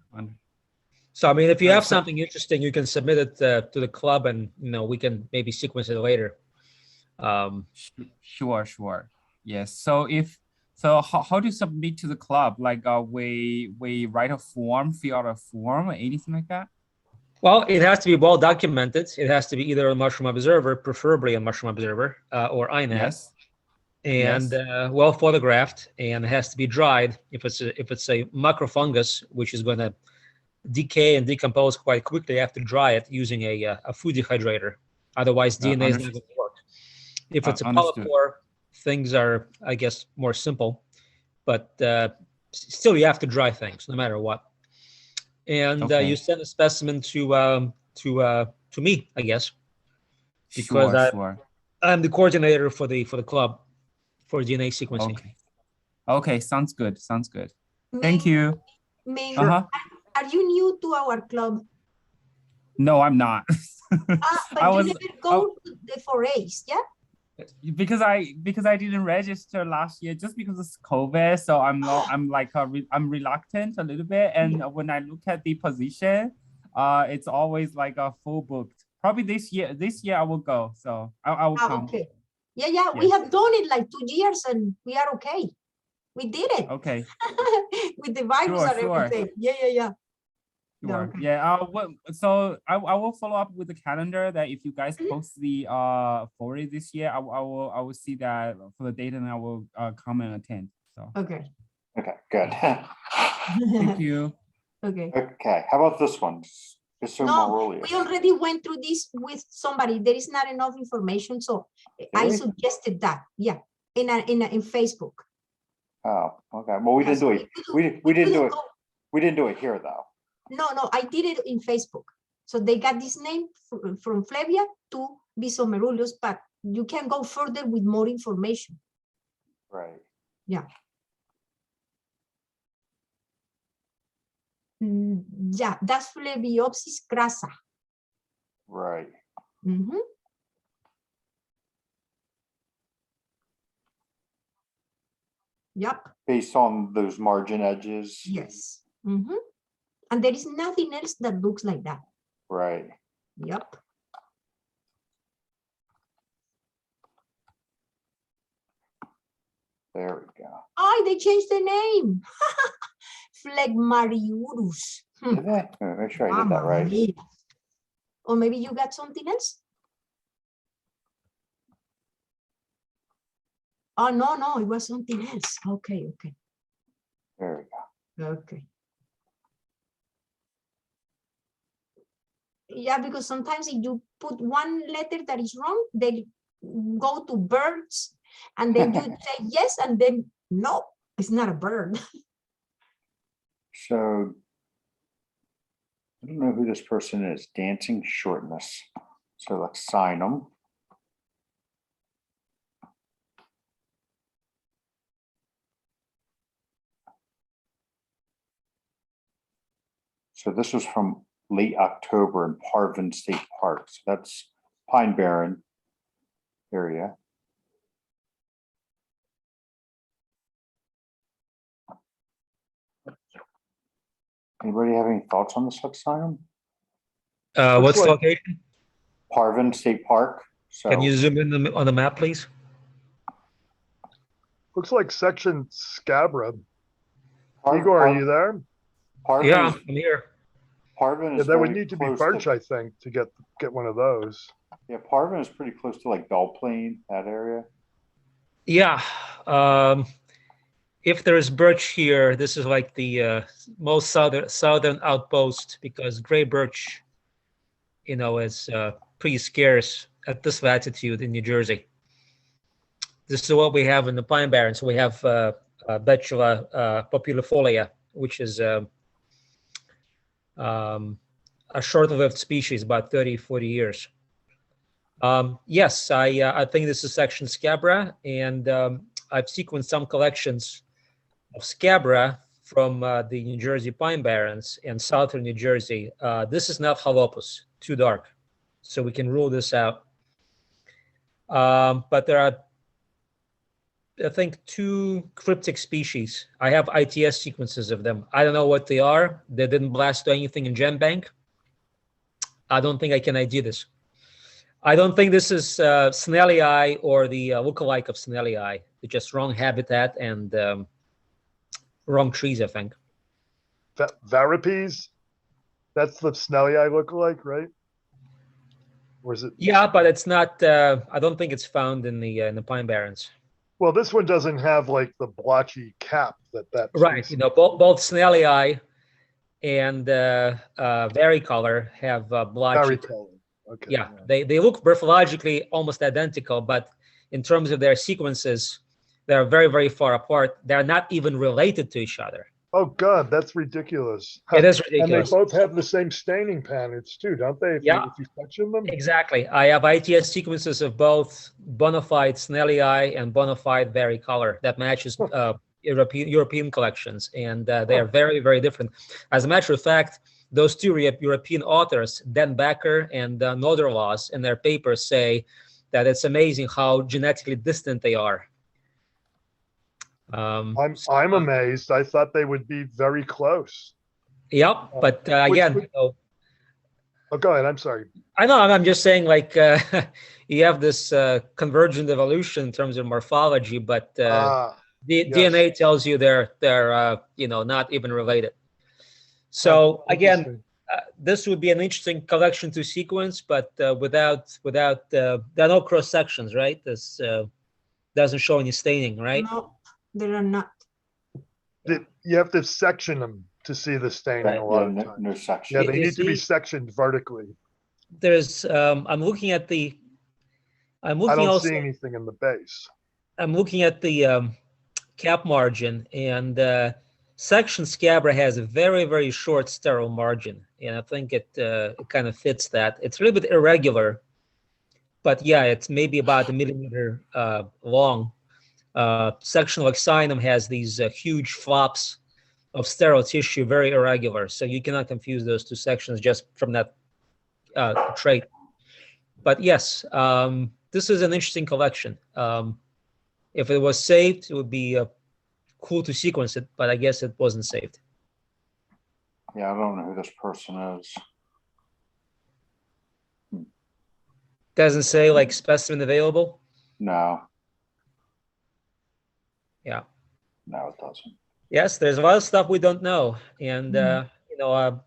so I mean, if you have something interesting, you can submit it to the club, and we can maybe sequence it later. Sure. Yes. So how do you submit to the club? Like we write a form, fill out a form, or anything like that? Well, it has to be well documented. It has to be either a Mushroom Observer, preferably a Mushroom Observer, or INAT. Yes. And well photographed, and it has to be dried. If it's a macrofungus, which is going to decay and decompose quite quickly, you have to dry it using a food dehydrator. Otherwise, DNA is not going to work. If it's a polypore, things are, I guess, more simple, but still you have to dry things no matter what. And you send a specimen to me, I guess, because I'm the coordinator for the club for DNA sequencing. Okay, sounds good. Thank you. Ming, are you new to our club? No, I'm not. But you never go to the forays, yeah? Because I didn't register last year just because of COVID, so I'm reluctant a little bit. And when I look at the position, it's always like a full booked. Probably this year I will go, so I will come. Okay. Yeah. Yes. We have done it like 2 years and we are okay. We did it. Okay. With the virus and everything. Yeah. Sure. Okay. Yeah. So I will follow up with the calendar that if you guys post the foray this year, I will see that for the date and I will come and attend. So. Okay. Okay. Good. Thank you. Okay. Okay. How about this one? No, we already went through this with somebody. There is not enough information, so I suggested that. Yeah, in Facebook. Oh, okay. Well, we didn't do it. We didn't do it. We didn't do it here though. No, I did it in Facebook. So they got this name from Flavia to Bisomerulus, but you can go further with more information. Right. Yeah. Yeah, that's Flaviopsis crassa. Right. Yep. Based on those margin edges. Yes. And there is nothing else that looks like that. Right. Yep. There we go. Oh, they changed the name. Phlegmariurus. Did they? Make sure I did that Mamma right. mia. Or maybe you got something else? Oh, no, it was something else. Okay. There we go. Okay. Yeah, because sometimes if you put one letter that is wrong, they go to birds, and then you say yes, and then no, it's not a bird. So I don't know who this person is. Dancing shortness. So let's sign them. So this was from late October in Parvin State Park. So that's Pine Barren area. Anybody have any thoughts on this? Let's sign them. What's the like- location? Parvin State Park. So Can you zoom in on the map, please? Looks like section scabra. Par- Igor, are Par- you there? Parvin Yeah, is, I'm here. Parvin Yeah, is that would very need to be close birch, I think, to get one of those. Yeah, Parvin is pretty close to like Belle Plaine, that area. Yeah. If there is birch here, this is like the most southern outpost, because gray birch, is pretty scarce at this latitude in New Jersey. This is what we have in the Pine Barrens. We have Betula populifolia, which is a short-lived species, about 30, 40 years. Yes, I think this is section scabra, and I've sequenced some collections of scabra from the New Jersey Pine Barrens and southern New Jersey. This is not Halopus, too dark, so we can rule this out. But there are, I think, 2 cryptic species. I have ITS sequences of them. I don't know what they are. They didn't blast to anything in GenBank. I don't think I can ID this. I don't think this is Snellii or the lookalike of Snellii. It's just wrong habitat and wrong trees, I think. Varipes? That's the Snellii lookalike, right? Or is it? Yeah, but it's not. I don't think it's found in the Pine Barrens. Well, this one doesn't have like the blotchy cap that. Right. species- Both Snellii and varicolor have blotchy. Varicolor. Okay. Yeah, they look morphologically almost identical, but in terms of their sequences, they're very, very far apart. They're not even related to each other. Oh God, that's ridiculous. It is And they ridiculous. both have the same staining patterns too, don't they? Yeah. If you section them. Exactly. I have ITS sequences of both bona fide Snellii and bona fide varicolor that matches European collections, and they are very, very different. As a matter of fact, those 2 European authors, Den Becker and Noderlaas, in their papers say that it's amazing how genetically distant they are. I'm amazed. I thought they would be very close. Yep, but again, Oh, go ahead. I'm sorry. I know. I'm just saying, like, you have this convergent evolution in terms of morphology, but Yes. DNA tells you they're not even related. So again, Interesting. this would be an interesting collection to sequence, but without there are no cross sections, right? This doesn't show any staining, right? No, there are not. You have to section them to see the staining Right, a lot yeah, of no, times. no section. Yeah, they You need to be see? sectioned vertically. There's I'm looking at the I don't also see anything in the base. I'm looking at the cap margin, and section scabra has a very, very short sterile margin, and I think it kind of fits that. It's a little bit irregular, but yeah, it's maybe about a millimeter long. Sectional exinum has these huge flops of sterile tissue, very irregular, so you cannot confuse those 2 sections just from that trait. But yes, this is an interesting collection. If it was saved, it would be cool to sequence it, but I guess it wasn't saved. Yeah, I don't know who this person is. Doesn't say like specimen available. No. Yeah. No, it doesn't. Yes, there's a lot of stuff we don't know. And,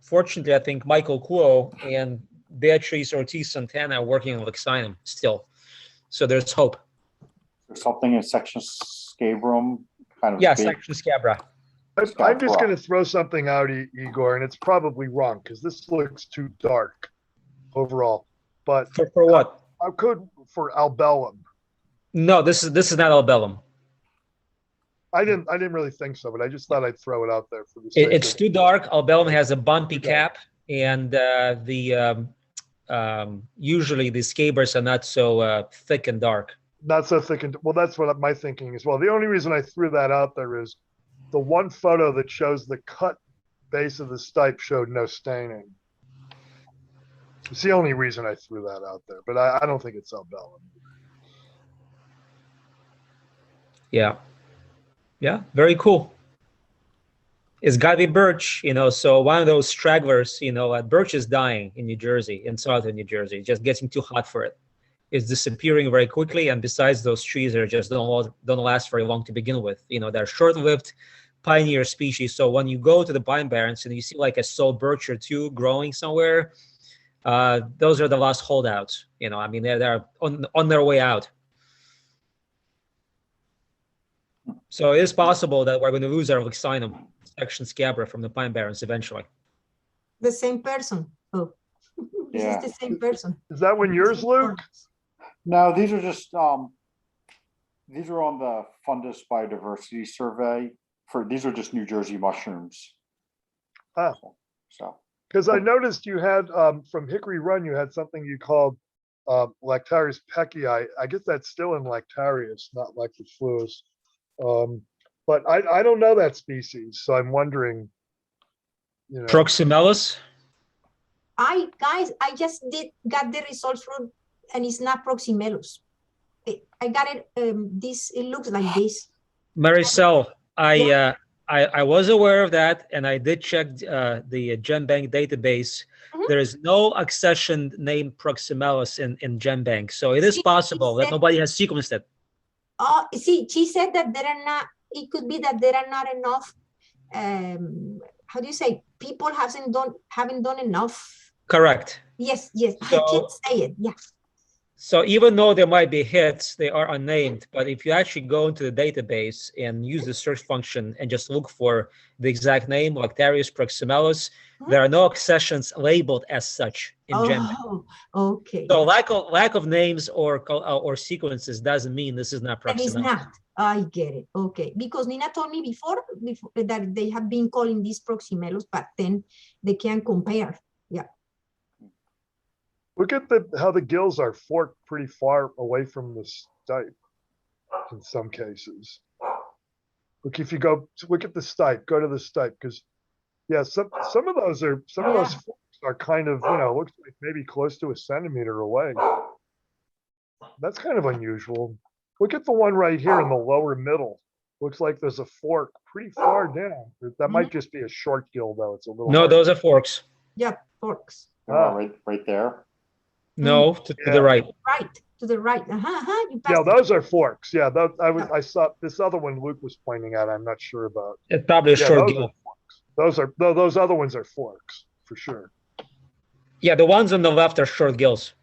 fortunately, I think Michael Kuo and Beatrice Ortiz Santana are working on Lexinum still. So there's hope. There's something in section scabrum, kind of Yeah, big. section scabra. I'm just Scabra. going to throw something out, Igor, and it's probably wrong because this looks too dark overall. But For what? I could for albellum. No, this is not albellum. I didn't really think so, but I just thought I'd throw it out there for the sake It's of too dark. Albellum has a bumpy Too dark. cap, and usually the scabers are not so thick and dark. not so thick. And well, that's what my thinking as well. The only reason I threw that out there is the one photo that shows the cut base of the stipe showed no staining. It's the only reason I threw that out there, but I don't think it's albellum. Yeah. Yeah, very cool. It's got to be birch, so one of those stragglers, birch is dying in New Jersey, in southern New Jersey, just getting too hot for it. It's disappearing very quickly, and besides, those trees are just don't last very long to begin with. They're short-lived pioneer species, so when you go to the pine barrens and you see like a sole birch or two growing somewhere, those are the last holdouts. They're on their way out. So it is possible that we're going to lose our Lexinum section scabra from the pine barrens eventually. The same person. Oh, this Yeah. is the same person. Is that one yours, Luke? No, these are just these are on the fundus biodiversity survey these are just New Jersey mushrooms. Ah. So Because I noticed you had from Hickory Run, you had something you called Lactarius peckii. I guess that's still in Lactarius, not Lactifluus. But I don't know that species, so I'm wondering. Proximelis? I just got the results from, and it's not Proximelus. I got it. It looks like this. Maricel, I was aware of that, and I did check the GenBank database. Mhm. There is no accession named Proximelis in GenBank, so it is possible that nobody has sequenced it. Oh, see, she said that there are not. It could be that there are not enough. How do you say? People haven't done enough. Correct. Yes, I So- can't say it. Yeah. So even though there might be hits, they are unnamed. But if you actually go into the database and use the search function and just look for the exact name, Lactarius proximelis, there are no accessions labeled as such in GenBank. Oh, okay. So lack of names or sequences doesn't mean this is not And it's proximelis. not. I get it. Okay. Because Nina told me before that they have been calling these proximelos, but then they can compare. Yeah. Look at how the gills are forked pretty far away from the stipe in some cases. Look, if you look at the stipe, go to the stipe, because some of those forks are kind of, looks like maybe close to a centimeter away. That's kind of unusual. Look at the one right here in the lower middle. Looks like there's a fork pretty far down. That might just be a short gill, though. It's a little. No, hard. those are forks. Yeah, forks. right there. No, to the right. Right, to the right. You Yeah, passed it. those are forks. Yeah, I saw this other one Luke was pointing at. I'm not sure about. It's probably a Yeah, short those gill. are forks. Those other ones are forks for sure. Yeah, the ones on the left are short gills.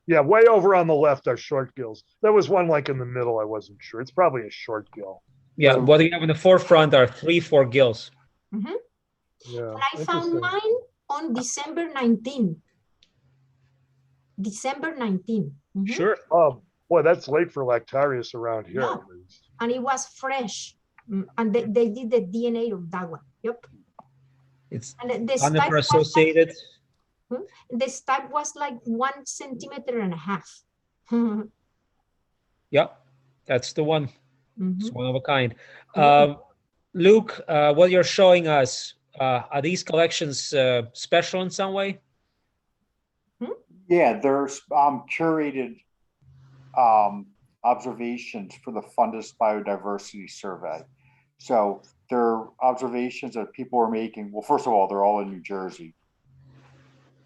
Yeah, way over on the left are short gills. There was one like in the middle. I wasn't sure. It's probably a short gill. Yeah, what you have in the forefront are 3-4 gills. Mhm. Yeah. And I found mine on December 19. December 19. Mhm. Sure. Boy, that's late for Lactarius around here. Yeah. At least. And it was fresh. And they did the DNA of that one. Yep. It's And the conifer stipe was like, associated. the stipe was like 1.5 centimeters. Yep, that's the one. It's Mhm. one of a kind. Yeah. Luke, what you're showing us, are these collections special in some way? Yeah, there's curated observations for the fundus biodiversity survey. So they're observations that people are making. Well, first of all, they're all in New Jersey.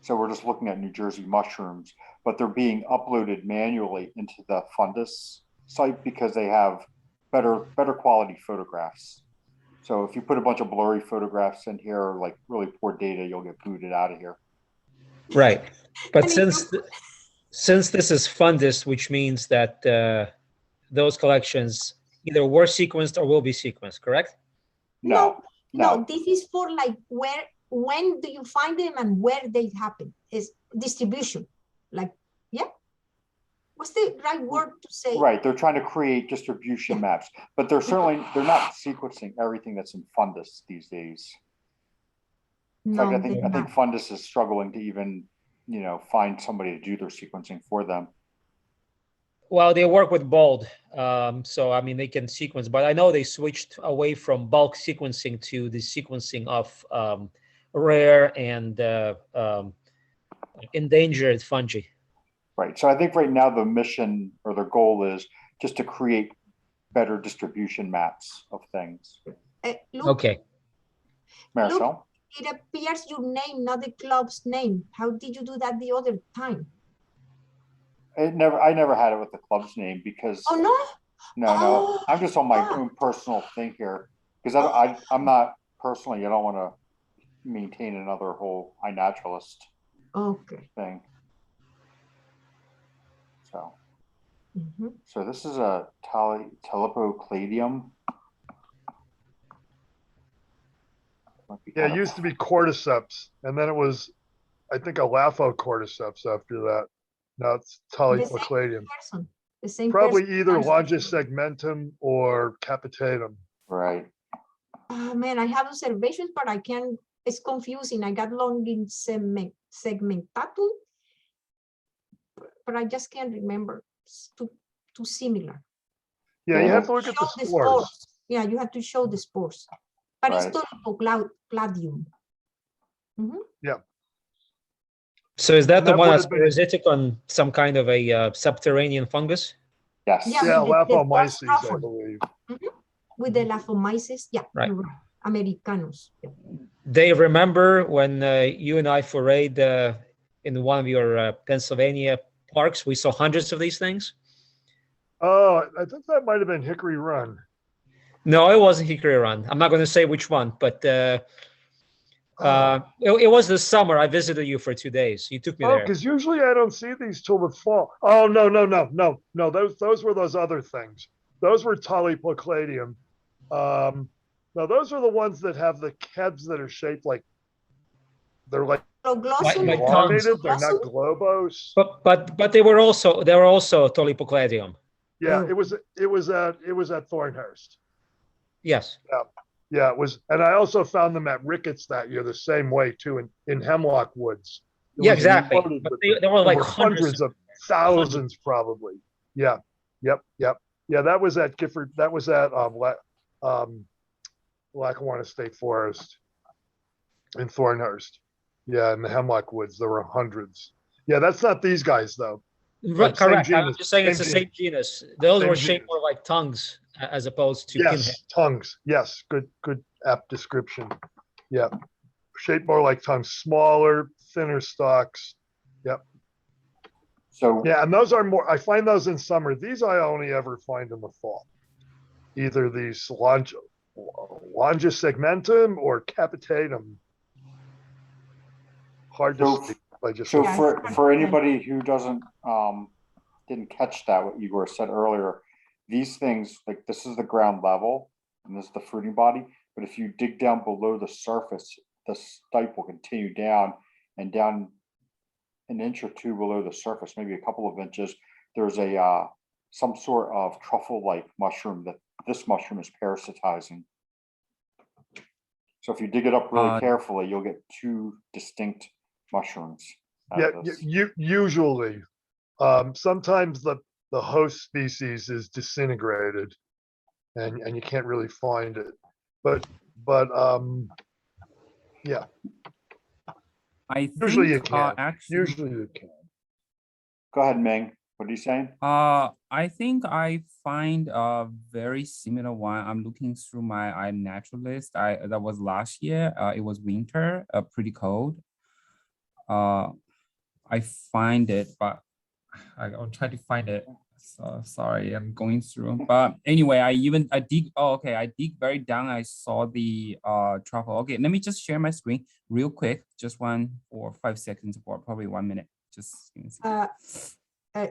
So we're just looking at New Jersey mushrooms, but they're being uploaded manually into the fundus site because they have better quality photographs. So if you put a bunch of blurry photographs in here, or like really poor data, you'll get booted out of here. Right. But And since this is fundus, which means that those collections either were sequenced or will be sequenced, correct? No, No, this is for like when do you find them and where they happen? Is distribution. Like, yeah. What's the right word to say? Right, they're trying to create distribution maps, but they're not sequencing everything that's in fundus these days. In fact, No, I think fundus is struggling to even, find somebody to do their sequencing for them. Well, they work with bold, so I mean they can sequence, but I know they switched away from bulk sequencing to the sequencing of rare and endangered fungi. Right. So I think right now the mission or their goal is just to create better distribution maps of things. Look, Okay. Maricel? it appears your name, not the club's name. How did you do that the other time? I never had it with the club's name because Oh, no? no, Oh, I'm just on my ah. own personal thing here because I'm not personally, I don't want to maintain another whole iNaturalist Okay. thing. So, Mhm. so this is a Talipocladium. Yeah, it used to be cordyceps, and then it was, I think, a Laphocordyceps after that. Now it's Talipocladium. Person, the same Probably person. either Longissegmentum or Capitatum. Right. Oh man, I have observations, but I can't. It's confusing. I got Longissegmentatum, but I just can't remember. It's too similar. Yeah, you Yeah. have to look at the Show the spores. Yeah, you have to show the spores. But Right. it's Talipocladium. So is that And the that one would that's have been- parasitic on some kind of a subterranean fungus? Yes. Yeah. Yeah, with the Laphomyces, I Stratford. believe. With the Laphomyces, yeah, Right. you're right. Americanos. Yeah. Dave, remember when you and I forayed in one of your Pennsylvania parks, we saw hundreds of these things? Oh, I think that might have been Hickory Run. No, it wasn't Hickory Run. I'm not going to say which one, but it was this summer. I visited you for 2 days. You took me Oh, there. because usually I don't see these till the fall. Oh, no. Those were those other things. Those were Talipocladium. No, those are the ones that have the heads that are shaped like they're like Glossum, Like tongues. elongated. They're not globose. But they were also Talipocladium. Yeah, Oh. it was at Thornhurst. Yes. Yeah, it was, and I also found them at Ricketts that year the same way too in Hemlock Woods. It Yeah, was exactly. loaded But with they them. were There like hundreds. of thousands probably. Yeah. Yep. Yeah, that was at Gifford. That was at Lackawanna State Forest in Thornhurst. Yeah, in the Hemlock Woods, there were hundreds. Yeah, that's not these guys though. Right, Same correct. I'm genus, just saying it's the same same genus. Those Same were shaped genus. more like tongues as opposed to pinhead. Yes, tongues. Yes, good apt description. Yeah, shaped more like tongues, smaller, thinner stalks. Yep. So Yeah, and those are more. I find those in summer. These I only ever find in the fall. Either these Longissegmentum or Capitatum. Hard to So- see. I just So Yeah, for anybody who didn't catch that, what Igor said earlier, these things, like this is the ground level and this is the fruiting body. But if you dig down below the surface, the stipe will continue down and down an inch or two below the surface, maybe a couple of inches. There's a some sort of truffle-like mushroom that this mushroom is parasitizing. So if you dig it up really carefully, you'll get two distinct mushrooms. Yeah, usually. Sometimes the host species is disintegrated and you can't really find it. But yeah, I usually you think can. actually Usually you can. Go ahead, Ming. What are you saying? I think I find a very similar one. I'm looking through my iNaturalist. That was last year. It was winter, pretty cold. I find it, but I'll try to find it. So sorry, I'm going through. But anyway, I dig. Oh, okay. I dig very down. I saw the truffle. Okay, let me just share my screen real quick. Just 5 seconds or probably 1 minute. Just give me a second.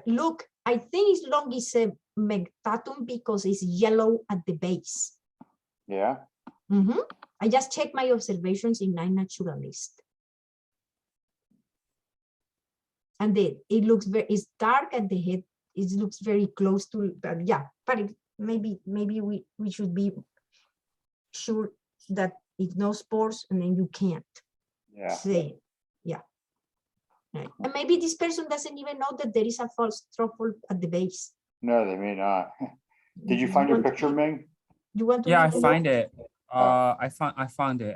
Look, I think it's Longisegmentatum because it's yellow at the base. Yeah, I just checked my observations in iNaturalist. And it looks it's dark at the head. It looks very close to, but yeah, but maybe we should be sure that it's no spores, and then you can't say, yeah. Right. And maybe this person doesn't even know that there is a false truffle at the base. no, they may not. Did you find your picture, Ming? You want to? Yeah, I read find it? it. I found it.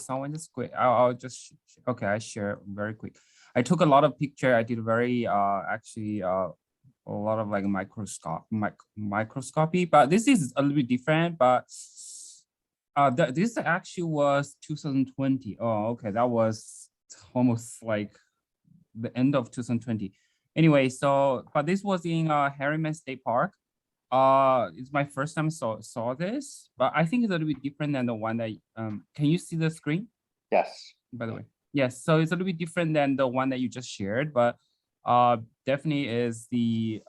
Someone just quick. I'll just okay. I share very quick. I took a lot of picture. I did very actually a lot of like microscopy, but this is a little bit different. But this actually was 2020. Oh, okay, that was almost like the end of 2020. Anyway, so but this was in Harriman State Park. It's my first time saw this, but I think it's a little bit different than the one that can you see the screen? Yes. By the way, yes. So it's a little bit different than the one that you just shared, but definitely is the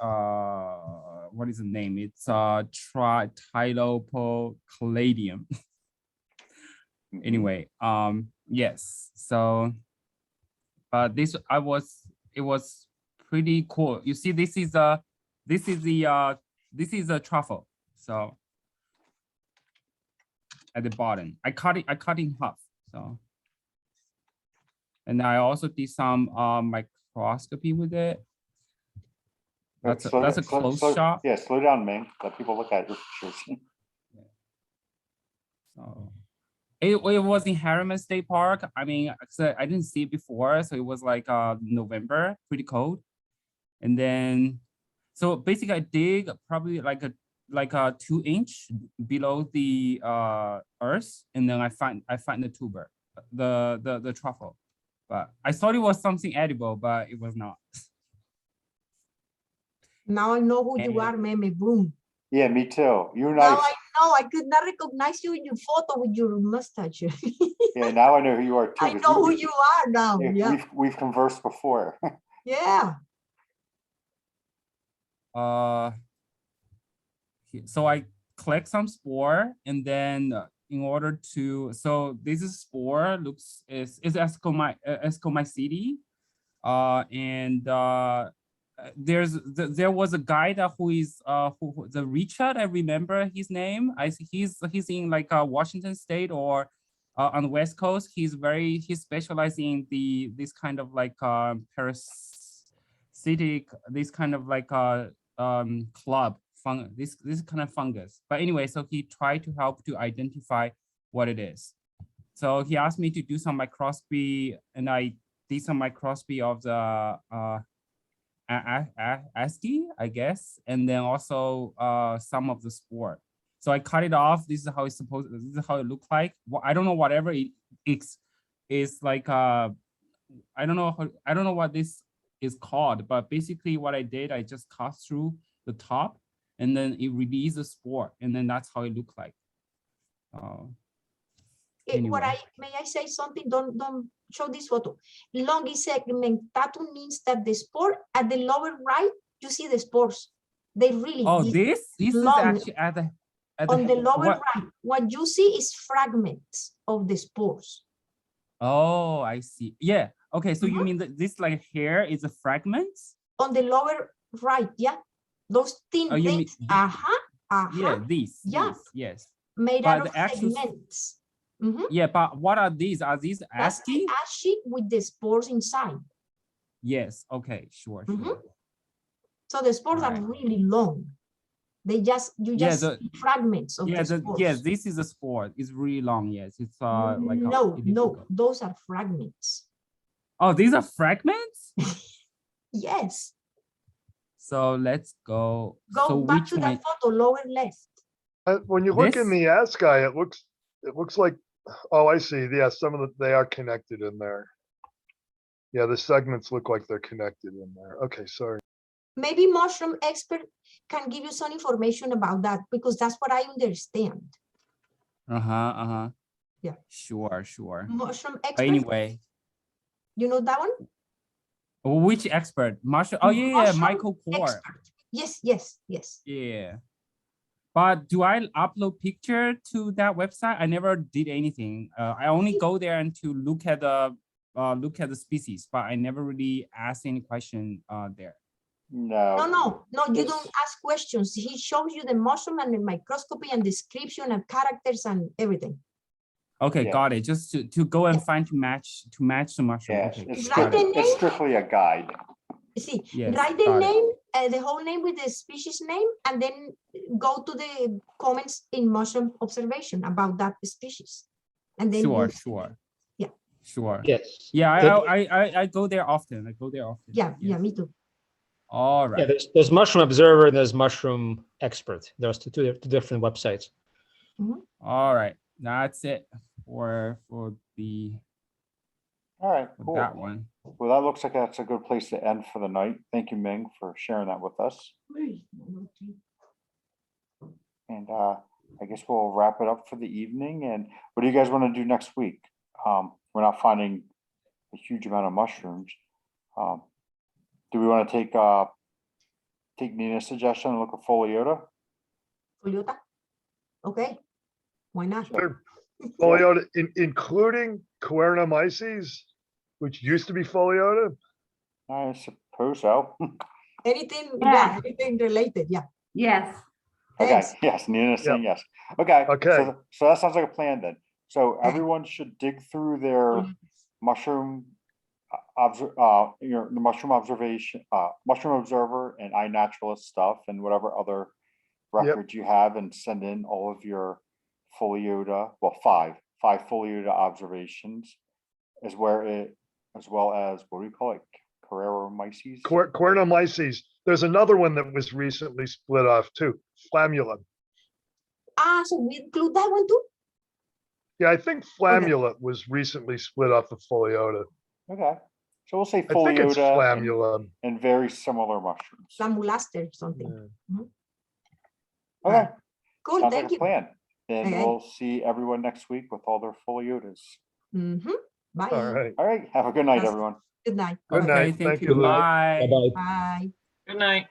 what is the name? It's Trilopocaladium. Anyway, yes. So this it was pretty cool. You see, this is a truffle. So at the bottom, I cut it in half. So, and I also did some microscopy with it. That's a close shot. Yeah, slow down, Ming. Let people look at your pictures. So it was in Harriman State Park. I mean, so I didn't see it before, so it was like November, pretty cold. And then, so basically, I dig probably like a 2-inch below the earth, and then I find the tuber, the truffle. But I thought it was something edible, but it was not. Now I know who you are, Meme Boom. Yeah, me too. You and Now I know. I could not recognize you in your photo with your mustache. Yeah, now I know who you are too. I know who you are now. Yeah. We've conversed before. Yeah. So I collect some spore, and then in order to, so this is spore is Ascomycete, and there was a guy that who the Richard, I remember his name. He's in like Washington State or on the West Coast. He's specialized in this kind of like parasitic, this kind of like club this kind of fungus. But anyway, so he tried to help to identify what it is. So he asked me to do some microscopy, and I did some microscopy of the ASCII, I guess, and then also some of the spore. So I cut it off. This is how it's supposed. This is how it looks like. Well, I don't know whatever it is like. I don't know what this is called, but basically what I did, I just cut through the top, and then it released the spore, and then that's how it looked like. Anyway. May I say something? Don't show this photo. Longisegmentatum means that the spore at the lower right, you see the spores. They really. Oh, this is actually at the on the lower right. What you see is fragments of the spores. Oh, I see. Yeah. Okay. So you mean that this like hair is a fragment? On the lower right, yeah. Those thin things. Yeah, these. Yeah. These, yes. Made out of segments. Yeah, but what are these? Are these ASCII? ASCII with the spores inside. Yes. Okay. Sure. So the spores are really long. You just see fragments of the spores. Yes, this is a spore. It's really long. Yes, it's like no, those are fragments. Oh, these are fragments? Yes. So let's go. Go back to that photo, lower left. When you look in the ASCII, it looks like, oh, I see. Yeah, they are connected in there. Yeah, the segments look like they're connected in there. Okay, sorry. maybe mushroom expert can give you some information about that, because that's what I understand. Yeah. Sure. Mushroom expert, Anyway, you know that one? which expert? Mushroom. Oh yeah, Mushroom Michael Kors. expert. Yes. Yeah. But do I upload picture to that website? I never did anything. I only go there and to look at the species, but I never really asked any question there. No. No, you This- don't ask questions. He shows you the mushroom and the microscopy and description and characters and everything. Okay, Yeah. got it. Just to go and Yeah. find to match the mushroom. Yes, Okay, it's Write got the it. it's name. strictly a guide. See, Yes, write the got it. name, the whole name with the species name, and then go to the comments in mushroom observation about that species. And then Sure, you- sure. Yeah. Sure. Yes. Yeah, The- I go there often. Yeah, Yes. me too. All Yeah, right. there's Mushroom Observer and there's Mushroom Expert. There's two different websites. All right. That's it for the All right, for cool. that one. Well, that looks like that's a good place to end for the night. Thank you, Ming, for sharing that with us. And I guess we'll wrap it up for the evening. And what do you guys want to do next week? We're not finding a huge amount of mushrooms. Do we want to take Nina's suggestion and look at Foliota? Toyota. Okay, why not? Sure. Foliota, including Coernomyces, which used to be Foliota. I suppose so. Anything, Yeah. anything related, yeah. Yes. Okay, Thanks. yes, Nina's saying yes. Okay. Okay. So that sounds like a plan then. So everyone should dig through their mushroom the mushroom observation, mushroom observer and iNaturalist stuff and whatever other records you have, and send in all of your Foliota, well, five Foliota observations, as well as what do we call it? Coernomyces? Coernomyces. There's another one that was recently split off too. Flammula. So we include that one too? Yeah, I think Flammula was recently split off of Foliota. Okay. So we'll say I think it's Foliota Flammula. and very similar mushrooms. Flammulaster, something. Okay. Cool, Sounds thank like a you. plan. Then Okay. we'll see everyone next week with all their Foliotas. Bye. All right. All right. Have a good night, Yes. everyone. Good night. Good Bye. night. Okay, thank Thank you. you, Lou. Bye. Bye-bye. Bye. Good night.